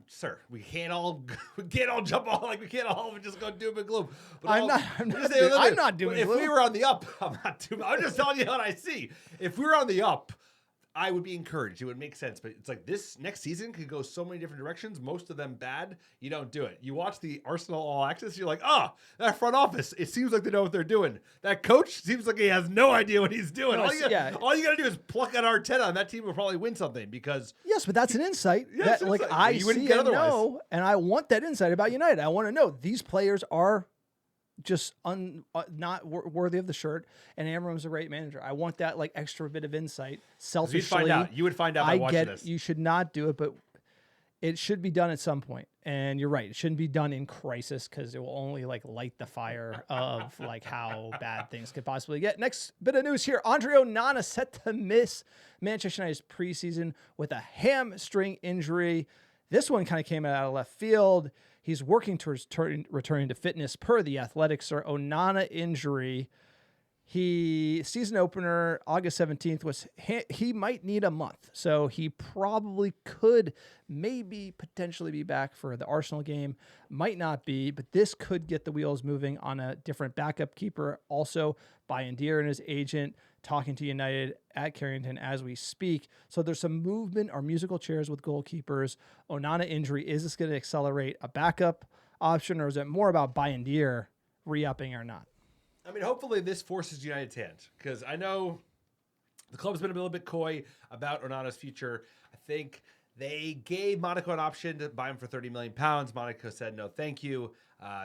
Sir, we can't all jump all we can't all just go doom and gloom. But I'm not doing. If we were on the up, I'm just telling you what I see. If we were on the up, I would be encouraged. It would make sense. But it's like this next season could go so many different directions. Most of them bad. You don't do it. You watch the Arsenal All Access. You're like, that front office. It seems like they know what they're doing. That coach seems like he has no idea what he's doing. All you got to do is pluck at Arteta, and that team will probably win something because. Yes, but that's an insight. Yes, that, like I see and know, and I want that insight about United. I want to know these players are just not worthy of the shirt, and Amarim's a great manager. I want that like extra bit of insight. Selfishly, you would find out by watching this. You should not do it, but it should be done at some point. And you're right; it shouldn't be done in crisis because it will only like light the fire of like how bad things could possibly get. Next bit of news here: Andre Onana set to miss Manchester United's preseason with a hamstring injury. This one kind of came out of left field. He's working towards returning to fitness per The Athletic. Onana injury. Season opener, August 17th, was he might need a month. So he probably could potentially be back for the Arsenal game. Might not be, but this could get the wheels moving on a different backup keeper. Also, Bryan and his agent talking to United at Carrington as we speak. So there's some movement or musical chairs with goalkeepers. Onana injury, is this going to accelerate a backup option, or is it more about Bryan re-upping or not? I mean, hopefully this forces United's hand, because I know the club's been a little bit coy about Onana's future. I think they gave Monaco an option to buy him for £30 million. Monaco said no, thank you.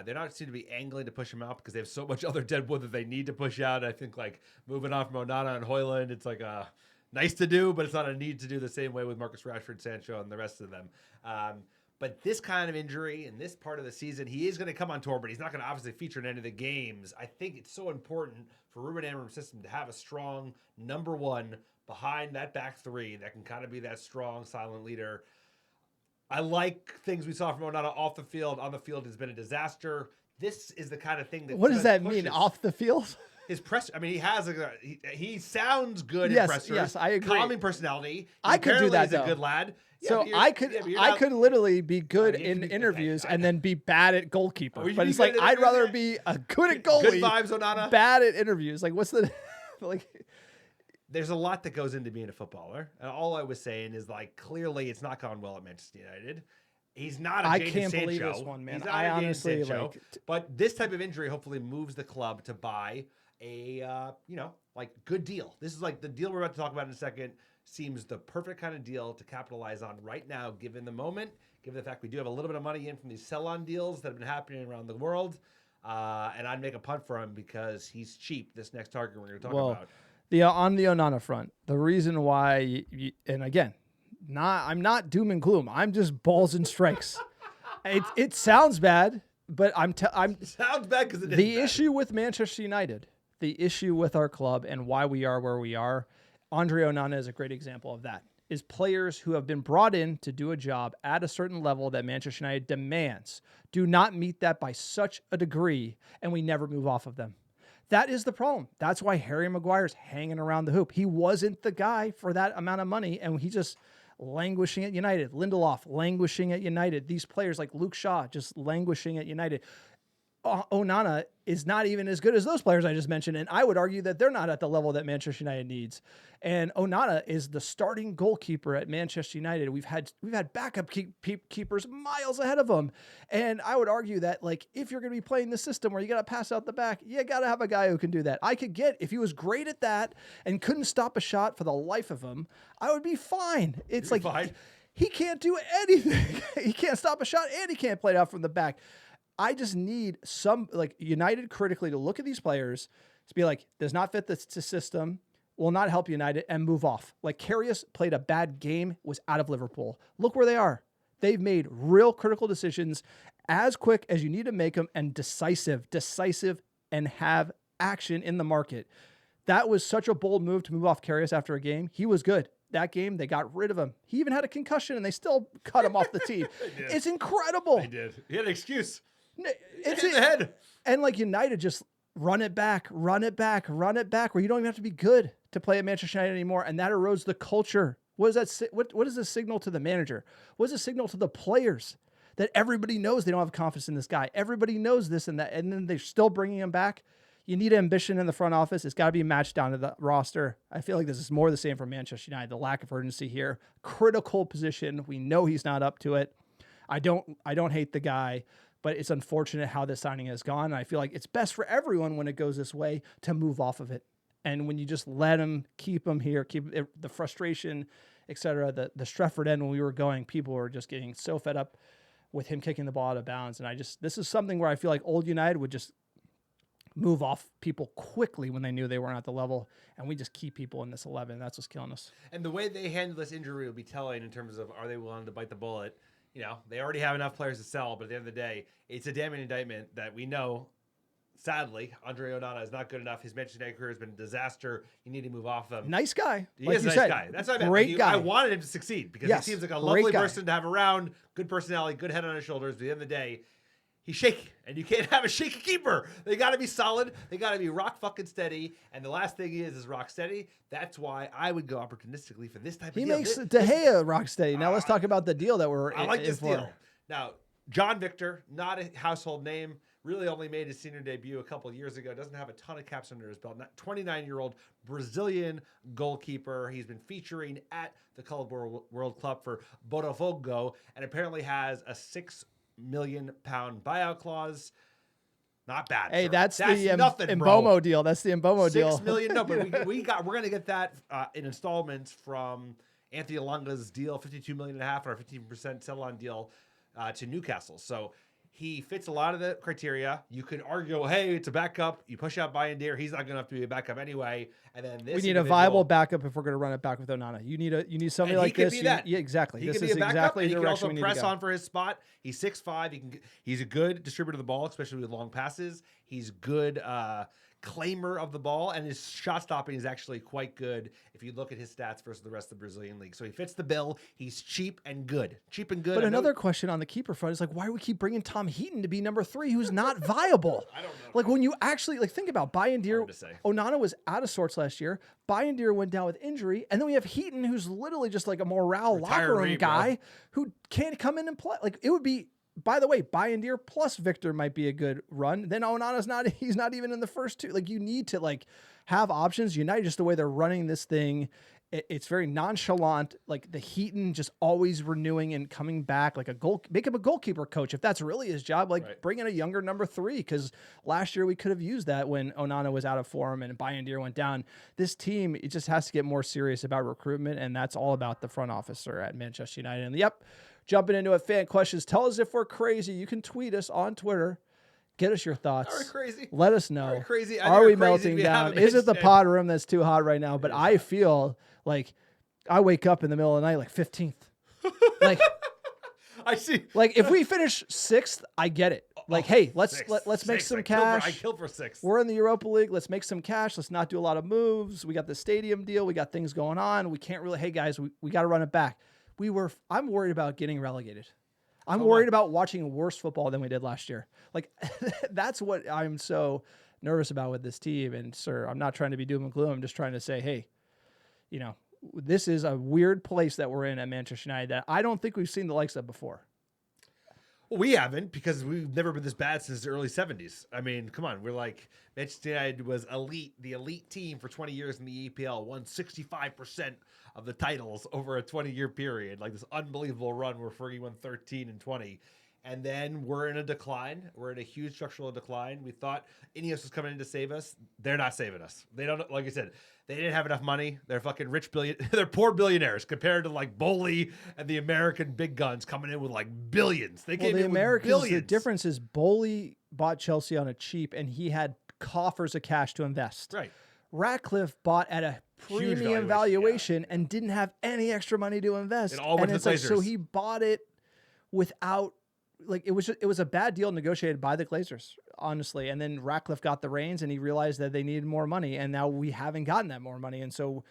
They're not seem to be angling to push him out because they have so much other dead wood that they need to push out. I think like moving on from Onana and Højlund, it's like nice to do, but it's not a need to do the same way with Marcus Rashford, Sancho, and the rest of them. But this kind of injury in this part of the season, he is going to come on tour, but he's not going to obviously feature in any of the games. I think it's so important for Ruben Amarim's system to have a strong number one behind that back three that can kind of be that strong, silent leader. I like things we saw from Onana off the field. On the field has been a disaster. This is the kind of thing that. What does that mean, off the field? His press. I mean, he sounds good in pressers. Yes, I agree. Calming personality. I could do that. He's a good lad. So I could literally be good in interviews and then be bad at goalkeeper. But it's like I'd rather be a good at goalie, good vibes, Onana, bad at interviews. Like what's the like? There's a lot that goes into being a footballer, and all I was saying is like clearly it's not gone well at Manchester United. He's not a Jadon Sancho. I can't believe this one, man. I honestly like. But this type of injury hopefully moves the club to buy a good deal. This is like the deal we're about to talk about in a second. Seems the perfect kind of deal to capitalize on right now, given the moment, given the fact we do have a little bit of money in from these sell-on deals that have been happening around the world. And I'd make a punt for him because he's cheap, this next target we're going to talk about. On the Onana front, the reason why, and again, I'm not doom and gloom. I'm just balls and strikes. It sounds bad, but it sounds bad because the issue with Manchester United, the issue with our club, and why we are where we are. Andre Onana is a great example of that. Is players who have been brought in to do a job at a certain level that Manchester United demands do not meet that by such a degree, and we never move off of them. That is the problem. That's why Harry Maguire's hanging around the hoop. He wasn't the guy for that amount of money, and he's just languishing at United. Lindelof languishing at United. These players like Luke Shaw just languishing at United. Onana is not even as good as those players I just mentioned, and I would argue that they're not at the level that Manchester United needs. And Onana is the starting goalkeeper at Manchester United. We've had backup keepers miles ahead of him, and I would argue that like if you're going to be playing the system where you got to pass out the back, you got to have a guy who can do that. I could get if he was great at that and couldn't stop a shot for the life of him, I would be fine. It's You're like fine. He can't do anything. He can't stop a shot, and he can't play it out from the back. I just need some like United critically to look at these players to be like, does not fit the system, will not help United, and move off. Like Karius played a bad game, was out of Liverpool. Look where they are. They've made real critical decisions as quick as you need to make them and decisive, and have action in the market. That was such a bold move to move off Karius after a game. He was good. That game, they got rid of him. He even had a concussion, and they still cut him off the team. It's incredible. They did. He had an excuse. It's in the head. And like United just run it back, where you don't even have to be good to play at Manchester United anymore. And that erodes the culture. What does that? What is the signal to the manager? What is the signal to the players that everybody knows they don't have confidence in this guy? Everybody knows this and that, and then they're still bringing him back. You need ambition in the front office. It's got to be matched down to the roster. I feel like this is more the same for Manchester United. The lack of urgency here, critical position. We know he's not up to it. I don't hate the guy, but it's unfortunate how this signing has gone. And I feel like it's best for everyone when it goes this way to move off of it. And when you just let him, keep him here, keep it, the frustration, etc. The Stretford end when we were going, people were just getting so fed up with him kicking the ball out of bounds. And this is something where I feel like old United would just move off people quickly when they knew they weren't at the level, and we just keep people in this 11. That's what's killing us. And the way they handle this injury will be telling in terms of, are they willing to bite the bullet? You know, they already have enough players to sell, but at the end of the day, it's a damning indictment that we know, sadly, Andre Onana is not good enough. His Manchester United career has been a disaster. You need to move off him. Nice guy. He is a nice guy. That's what I meant. Great guy. I wanted him to succeed because he seems like a lovely person to have around, good personality, good head on his shoulders. But at the end of the day, he's shaky, and you can't have a shaky keeper. They got to be solid. They got to be rock fucking steady. And the last thing is rock steady. That's why I would go opportunistically for this type of deal. He makes De Gea rock steady. Now let's talk about the deal that we're I like this for. deal. Now, John Victor, not a household name, really only made his senior debut a couple of years ago. Doesn't have a ton of caps under his belt. 29-year-old Brazilian goalkeeper. He's been featuring at the Color World Club for Botafogo and apparently has a £6 million buyout clause. Not bad. Hey, sir. that's the nothing, Mbeumo deal. That's the Mbeumo deal. $6 million. No, but we're going to get that in installments from Anthony Elonga's deal, $52.5 million, or a 15% sell-on deal to Newcastle. So he fits a lot of the criteria. You could argue, hey, it's a backup. You push out Bryan, he's not going to have to be a backup anyway. And then this we need a viable backup if we're going to run it back with Onana. You need somebody like this. Be that. Yeah, exactly. He this could is be a backup, exactly and the he can direction also we need press to go. on for his spot. He's 6'5". He's a good distributor of the ball, especially with long passes. He's good claimer of the ball, and his shot stopping is actually quite good if you look at his stats versus the rest of the Brazilian league. So he fits the bill. He's cheap and good. But another question on the keeper front is like, why do we keep bringing Tom Heaton to be number 3, who's not viable? I don't know. Like when you actually think about Bryan, Onana was out of sorts last year. Bryan went down with injury, and then we have Heaton, who's literally just like a morale locker room guy who can't come in and play. Like it would be. By the way, Bryan plus Victor might be a good run. Then Onana's he's not even in the first 2. Like you need to have options. United, just the way they're running this thing, it's very nonchalant. Like the Heaton just always renewing and coming back like make him a goalkeeper coach. If that's really his job, bring in a younger number 3. Because last year we could have used that when Onana was out of form and Bryan went down. This team, it just has to get more serious about recruitment. And that's all about the front officer at Manchester United. And jumping into it, fan questions. Tell us if we're crazy. You can tweet us on Twitter. Get us your thoughts. Are we crazy? Let us know. Are we crazy? Are we melting down? Is it the pod room that's too hot right now? But I feel like I wake up in the middle of the night like 15th. I see. Like if we finish 6th, I get it. Hey, let's make some cash. I killed for 6. We're in the Europa League. Let's make some cash. Let's not do a lot of moves. We got the stadium deal. We got things going on. We can't really. Hey guys, we got to run it back. I'm worried about getting relegated. I'm worried about watching worse football than we did last year. That's what I'm so nervous about with this team. And sir, I'm not trying to be doom and gloom. I'm just trying to say, hey, this is a weird place that we're in at Manchester United that I don't think we've seen the likes of before. Well, we haven't because we've never been this bad since the early 70s. I mean, come on. We're Manchester United was the elite team for 20 years in the EPL, won 65% of the titles over a 20-year period. This unbelievable run where Fergie won 13 and 20. And then we're in a decline. We're in a huge structural decline. We thought INEOS was coming in to save us. They're not saving us. They don't, like I said, they didn't have enough money. They're fucking they're poor billionaires compared to Bowley and the American big guns coming in with billions. They came in with billions. The difference is Bowley bought Chelsea on a cheap and he had coffers of cash to invest. Right. Ratcliffe bought at a premium valuation and didn't have any extra money to invest. It all went to the Glazers. So he bought it without it was a bad deal negotiated by the Glazers, honestly. And then Ratcliffe got the reins and he realized that they needed more money. And now we haven't gotten that more money. And so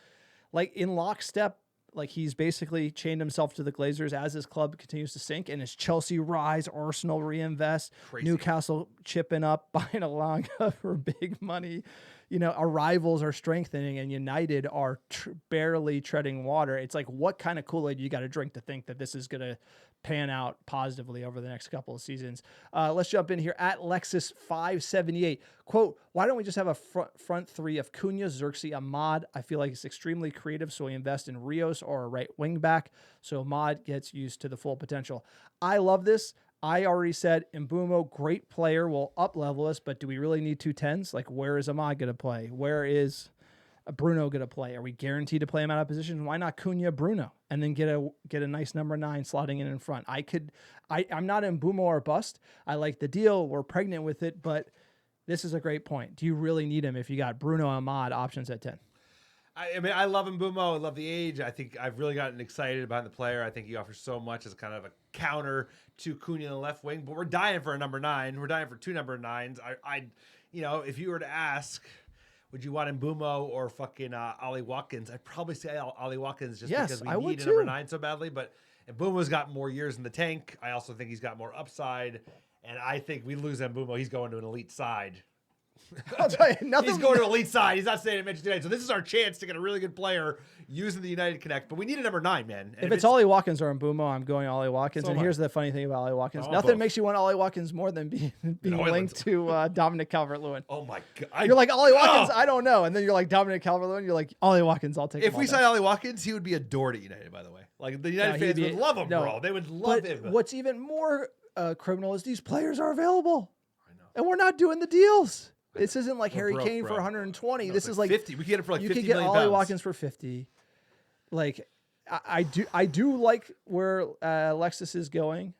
in lockstep, Like he's basically chained himself to the Glazers as his club continues to sink, and as Chelsea rise, Arsenal reinvest, Crazy. Newcastle chipping up, buying Alanga for big money. Our rivals are strengthening, and United are barely treading water. It's like, what kind of Kool-Aid you got to drink to think that this is going to pan out positively over the next couple of seasons? Let's jump in here at Lexus578. Quote, why don't we just have a front three of Cunha, Xerxes, Ahmad? I feel like it's extremely creative, so we invest in Rios or a right wing back, so Ahmad gets used to the full potential. I love this. I already said Mbeumo, great player, will up-level us, but do we really need 2 10s? Like, where is Ahmad going to play? Where is Bruno going to play? Are we guaranteed to play him out of position? Why not Cunha, Bruno, and then get a nice number 9 slotting in front? I'm not Mbeumo or bust. I like the deal. We're pregnant with it, but this is a great point. Do you really need him if you got Bruno, Ahmad options at 10? I mean, I love Mbeumo. I love the age. I think I've really gotten excited behind the player. I think he offers so much as kind of a counter to Cunha in the left wing. But we're dying for a number 9. We're dying for 2 number 9s. If you were to ask, would you want Mbeumo or fucking Ollie Watkins? I'd probably say Ollie Watkins just because we need a number 9 so badly. But Mbeumo's got more years in the tank. I also think he's got more upside. And I think we lose Mbeumo, he's going to an elite side. I'll tell you, He's going to elite side. He's not staying at Manchester United. So this is our chance to get a really good player using the United Connect. But we need a number 9, man. And if it's Ollie Watkins or Mbeumo, I'm going Ollie Watkins. So and here's the funny thing about Ollie Watkins. Oh, Nothing both. makes you want Ollie Watkins more than being linked to Dominic Calvert-Lewin. Oh, my God. You're like, Ollie Watkins, I don't know. And then you're like, Dominic Calvert-Lewin. You're like, Ollie Watkins, I'll take him. If we sign Ollie Watkins, he would be adored at United, by the way. Like, the United fans would love him, bro. They would love him. What's even more criminal is these players are available. I know. And we're not doing the deals. This isn't like We're Harry broke, Kane bro. for 120. No, This it's is like 50. We can get it for like 50 you could get million Ollie pounds. Watkins for 50. Like I do like where Lexus is going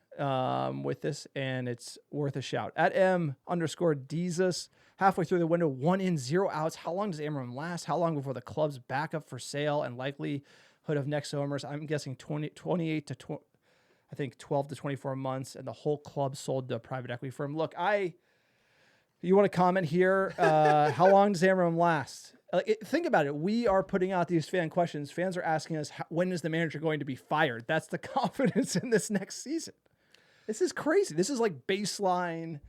with this, and it's worth a shout. At M_Jesus, halfway through the window, 1 in, 0 outs. How long does Amarim last? How long before the club's back up for sale and likelihood of next owners? I'm guessing 28 to 12 to 24 months, and the whole club sold to a private equity firm. Look, you want to comment here? How long does Amarim last? Think about it. We are putting out these fan questions. Fans are asking us, when is the manager going to be fired? That's the confidence in this next season. This is crazy. This is like baseline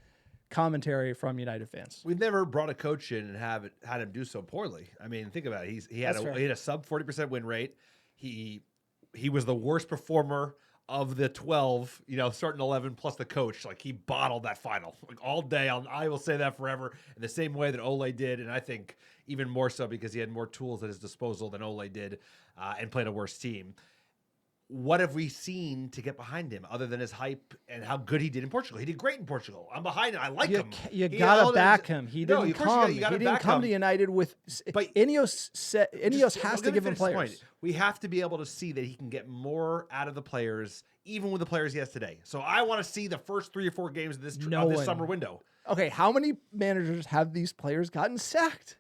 commentary from United fans. We've never brought a coach in and had him do so poorly. I mean, think about it. He had a sub 40% win rate. He was the worst performer of the 12, starting 11 plus the coach. Like, he bottled that final all day. I will say that forever, in the same way that Ole did, and I think even more so because he had more tools at his disposal than Ole did, and played a worse team. What have we seen to get behind him other than his hype and how good he did in Portugal? He did great in Portugal. I'm behind him. I like him. You gotta back him. He didn't come. He didn't come to United with. But INEOS has to give him players. We have to be able to see that he can get more out of the players, even with the players he has today. So I want to see the first 3 or 4 games of this summer window. Okay, how many managers have these players gotten sacked?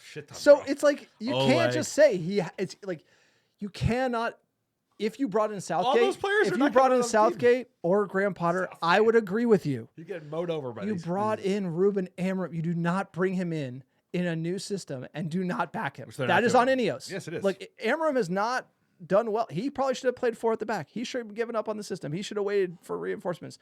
Shit ton, so bro. it's like you can't just say it's like you cannot. If you brought in Southgate, or Graham Potter, I would agree with you. You get mowed over by You brought in Ruben Amarim. You do not bring him in a new system and do not back him. That is on INEOS. Yes, it is. Like, Amarim has not done well. He probably should have played 4 at the back. He should have given up on the system. He should have waited for reinforcements.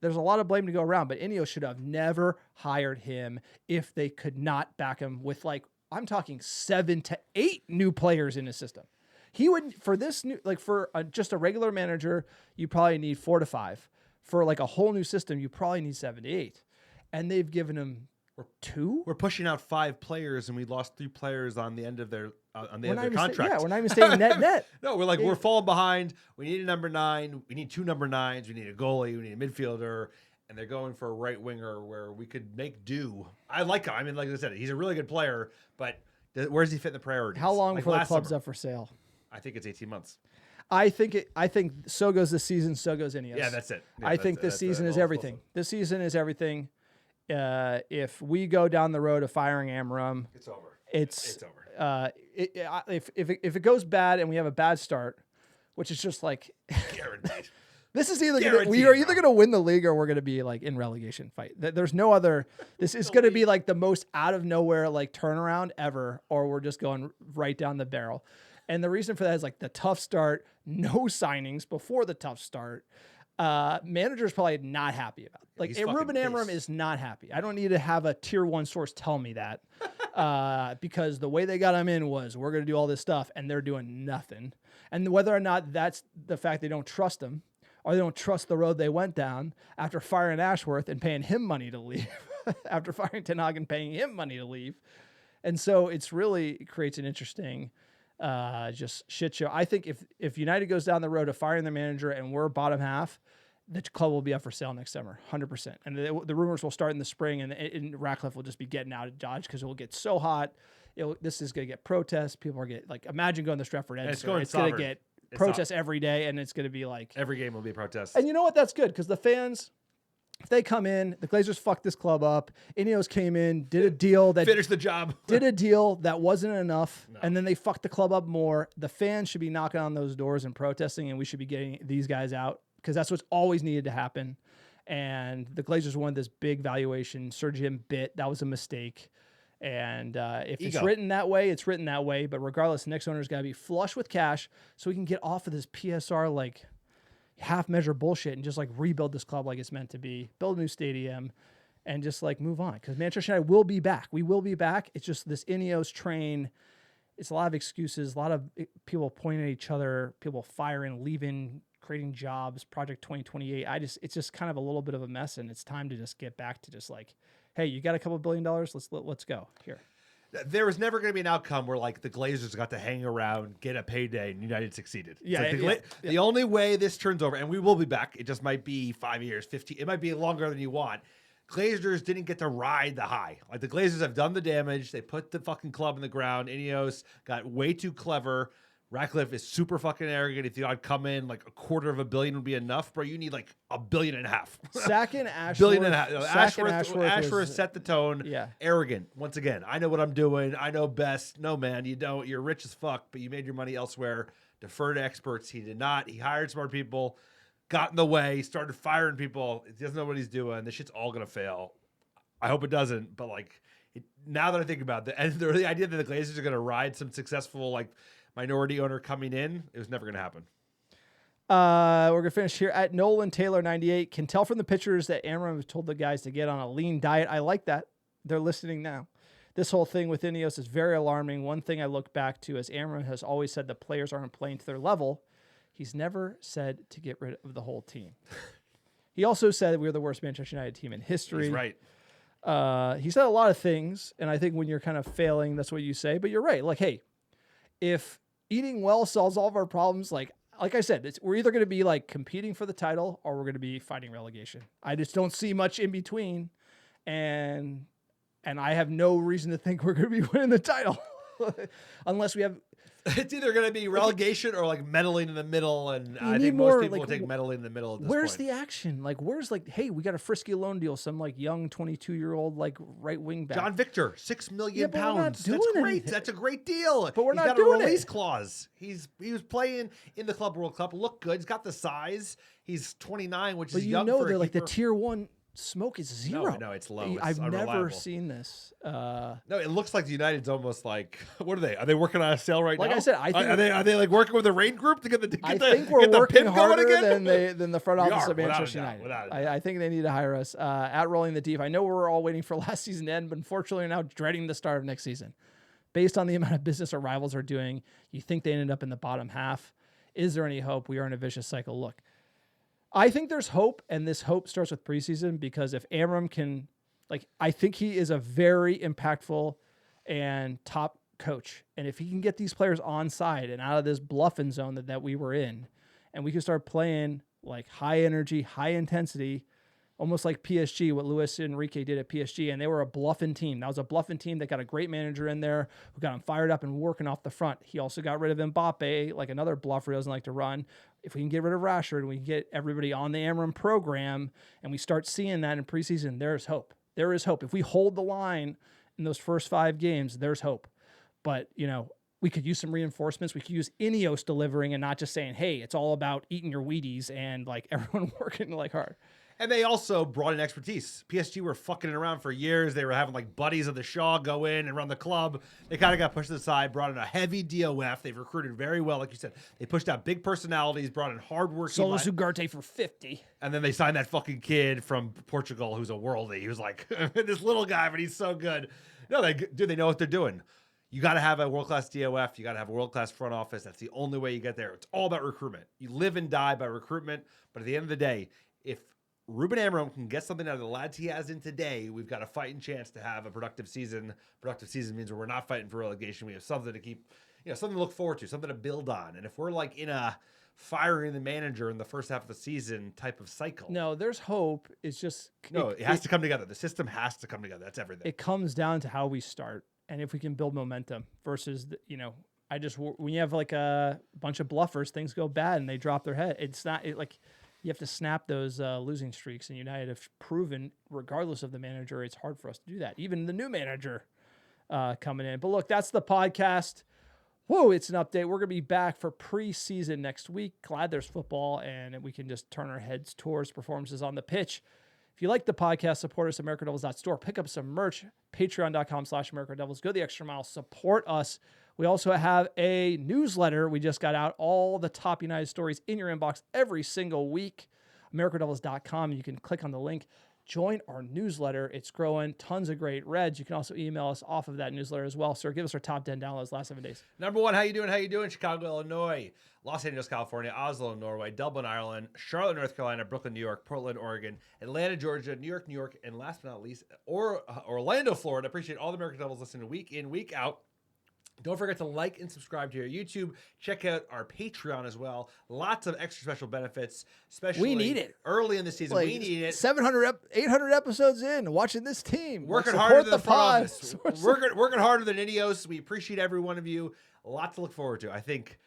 There's a lot of blame to go around, but INEOS should have never hired him if they could not back him with, like, I'm talking 7 to 8 new players in his system. He would, for this new, like, for just a regular manager, you probably need 4 to 5. For like a whole new system, you probably need 7 to 8. And they've given him 2. We're pushing out 5 players, and we lost 3 players on the end of their contract. We're not even saying net. No, we're like, we're falling behind. We need a number 9. We need 2 number 9s. We need a goalie. We need a midfielder. And they're going for a right winger where we could make do. I like him. I mean, like I said, he's a really good player, but where does he fit in the priorities? How long before the club's up for sale? I think it's 18 months. I think so goes this season, so goes INEOS. Yeah, that's it. Yeah, I think this season is everything. This season is everything. If we go down the road of firing Amarim, it's over. It's over. If it goes bad and we have a bad start, which is just like guaranteed. This is we are either going to win the league or we're going to be like in relegation fight. There's no other. This is going to be like the most out of nowhere like turnaround ever, or we're just going right down the barrel. And the reason for that is like the tough start, no signings before the tough start. Manager's probably not happy about it. Like Ruben Amourim is not happy. I don't need to have a tier 1 source tell me that because the way they got him in was we're going to do all this stuff and they're doing nothing. And whether or not that's the fact they don't trust him or they don't trust the road they went down after firing Ashworth and paying him money to leave, after firing Ten Hag and paying him money to leave. And so it creates an interesting just shit show. I think if United goes down the road of firing the manager and we're bottom half, the club will be up for sale next summer, 100%. And the rumors will start in the spring, and Ratcliffe will just be getting out of Dodge because it will get so hot. This is going to get protests. People are imagine going to Stratford End. It's going to get protests every day, and it's going to be like every game will be protests. And you know what? That's good because the fans, if they come in, the Glazers fucked this club up. INEOS came in, did a deal that finished the job, did a deal that wasn't enough, and then they fucked the club up more. The fans should be knocking on those doors and protesting, and we should be getting these guys out because that's what's always needed to happen. And the Glazers won this big valuation. Sir Jim bit. That was a mistake. And if it's written that way, it's written that way. But regardless, the next owner's got to be flush with cash so we can get off of this PSR half measure bullshit and just rebuild this club like it's meant to be, build a new stadium, and just move on. Because Manchester United will be back. We will be back. It's just this INEOS train. It's a lot of excuses, a lot of people pointing at each other, people firing, leaving, creating jobs, Project 2028. It's just kind of a little bit of a mess, and it's time to just get back to just hey, you got a couple $1 billion? Let's go here. There was never going to be an outcome where the Glazers got to hang around, get a payday, and United succeeded. The only way this turns over, and we will be back, it just might be 5 years, 15. It might be longer than you want. Glazers didn't get to ride the high. The Glazers have done the damage. They put the fucking club in the ground. INEOS got way too clever. Ratcliffe is super fucking arrogant. If I'd come in $250 million would be enough, bro. You need $1.5 billion. Sacking Ashworth. $1.5 billion. Ashworth set the tone. Yeah. Arrogant. Once again, I know what I'm doing. I know best. No, man, you don't. You're rich as fuck, but you made your money elsewhere. Defer to experts. He did not. He hired smart people, got in the way, started firing people. He doesn't know what he's doing. This shit's all going to fail. I hope it doesn't, but now that I think about it, and the idea that the Glazers are going to ride some successful, minority owner coming in, it was never going to happen. We're going to finish here at Nolan Taylor 98. Can tell from the pictures that Amarim told the guys to get on a lean diet. I like that. They're listening now. This whole thing with INEOS is very alarming. One thing I look back to is Amarim has always said the players aren't playing to their level. He's never said to get rid of the whole team. He also said we're the worst Manchester United team in history. He's right. He said a lot of things, and I think when you're kind of failing, that's what you say. But you're right. Hey, if eating well solves all of our problems, like I said, we're either going to be competing for the title or we're going to be fighting relegation. I just don't see much in between, and I have no reason to think we're going to be winning the title unless we have. It's either going to be relegation or meddling in the middle, and I think most people will take meddling in the middle at this where's point. The action? Where's hey, we got a frisky loan deal, some young 22-year-old right wing back. John Victor, £6 million. That's great. Anything. That's a great deal. But we're He's not got doing a release it. clause. He was playing in the Club World Cup. Looked good. He's got the size. He's 29, which is young for a they're keeper. the tier 1 smoke is zero. No, it's low. It's I've unreliable. never seen this. No, it looks like the United's almost what are they? Are they working on a sale right now? Like I said, I think are they working with the rain group to get the I think we're working harder again? than the front office of Manchester United. United. I think they need to hire us. At Rolling the Deep, I know we're all waiting for last season to end, but unfortunately now dreading the start of next season. Based on the amount of business our rivals are doing, you think they ended up in the bottom half. Is there any hope? We are in a vicious cycle. Look, I think there's hope, and this hope starts with preseason because if Amram can, I think he is a very impactful and top coach. And if he can get these players on side and out of this bluffing zone that we were in, and we can start playing high energy, high intensity, almost like PSG, what Luis Enrique did at PSG, and they were a bluffing team. That was a bluffing team that got a great manager in there who got him fired up and working off the front. He also got rid of Mbappe, another bluffer who doesn't like to run. If we can get rid of Rashford and we can get everybody on the Amourim program and we start seeing that in preseason, there's hope. There is hope. If we hold the line in those first 5 games, there's hope. But, we could use some reinforcements. We could use INEOS delivering and not just saying, hey, it's all about eating your Wheaties and everyone working hard. And they also brought in expertise. PSG were fucking it around for years. They were having like buddies of the Shaw go in and run the club. They kind of got pushed to the side, brought in a heavy DOF. They've recruited very well, like you said. They pushed out big personalities, brought in hardworking. Solo Ugarte for 50. And then they signed that fucking kid from Portugal who's a worldie. He was like this little guy, but he's so good. No, they know what they're doing. You got to have a world-class DOF. You got to have a world-class front office. That's the only way you get there. It's all about recruitment. You live and die by recruitment. But at the end of the day, if Ruben Amourim can get something out of the lads he has in today, we've got a fighting chance to have a productive season. Productive season means we're not fighting for relegation. We have something to keep, something to look forward to, something to build on. And if we're like in a firing the manager in the first half of the season type of cycle. No, there's hope. It's just... it has to come together. The system has to come together. That's everything. It comes down to how we start. And if we can build momentum versus, when you have like a bunch of bluffers, things go bad and they drop their head. It's not like you have to snap those losing streaks. And United have proven, regardless of the manager, it's hard for us to do that. Even the new manager coming in. But look, that's the podcast. Whoa, it's an update. We're going to be back for preseason next week. Glad there's football and we can just turn our heads towards performances on the pitch. If you like the podcast, support us at AmericanDevils.store. Pick up some merch, patreon.com/AmericanDevils. Go the extra mile. Support us. We also have a newsletter we just got out. All the top United stories in your inbox every single week. AmericanDevils.com. You can click on the link. Join our newsletter. It's growing. Tons of great reads. You can also email us off of that newsletter as well. Sir, give us our top 10 downloads last 7 days. Number 1, how you doing? Chicago, Illinois, Los Angeles, California, Oslo, Norway, Dublin, Ireland, Charlotte, North Carolina, Brooklyn, New York, Portland, Oregon, Atlanta, Georgia, New York, and last but not least, Orlando, Florida. Appreciate all the American Devils listening week in, week out. Don't forget to like and subscribe to our YouTube. Check out our Patreon as well. Lots of extra special benefits, especially we need it early in the season. We need it. 800 episodes in, watching this team. Working harder than the front office. Working harder than INEOS. We appreciate every one of you. A lot to look forward to. I think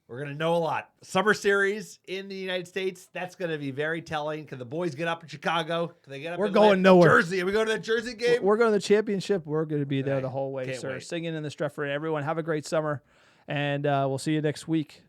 we're going to know a lot. Summer series in the United States, that's going to be very telling. Can the boys get up in Chicago? Can they get up We're going nowhere. Jersey? Are we going to that Jersey game? We're going to the championship. We're going to be there the whole way, Can't sir. wait. Singing in the Stretford. Everyone, have a great summer, and we'll see you next week.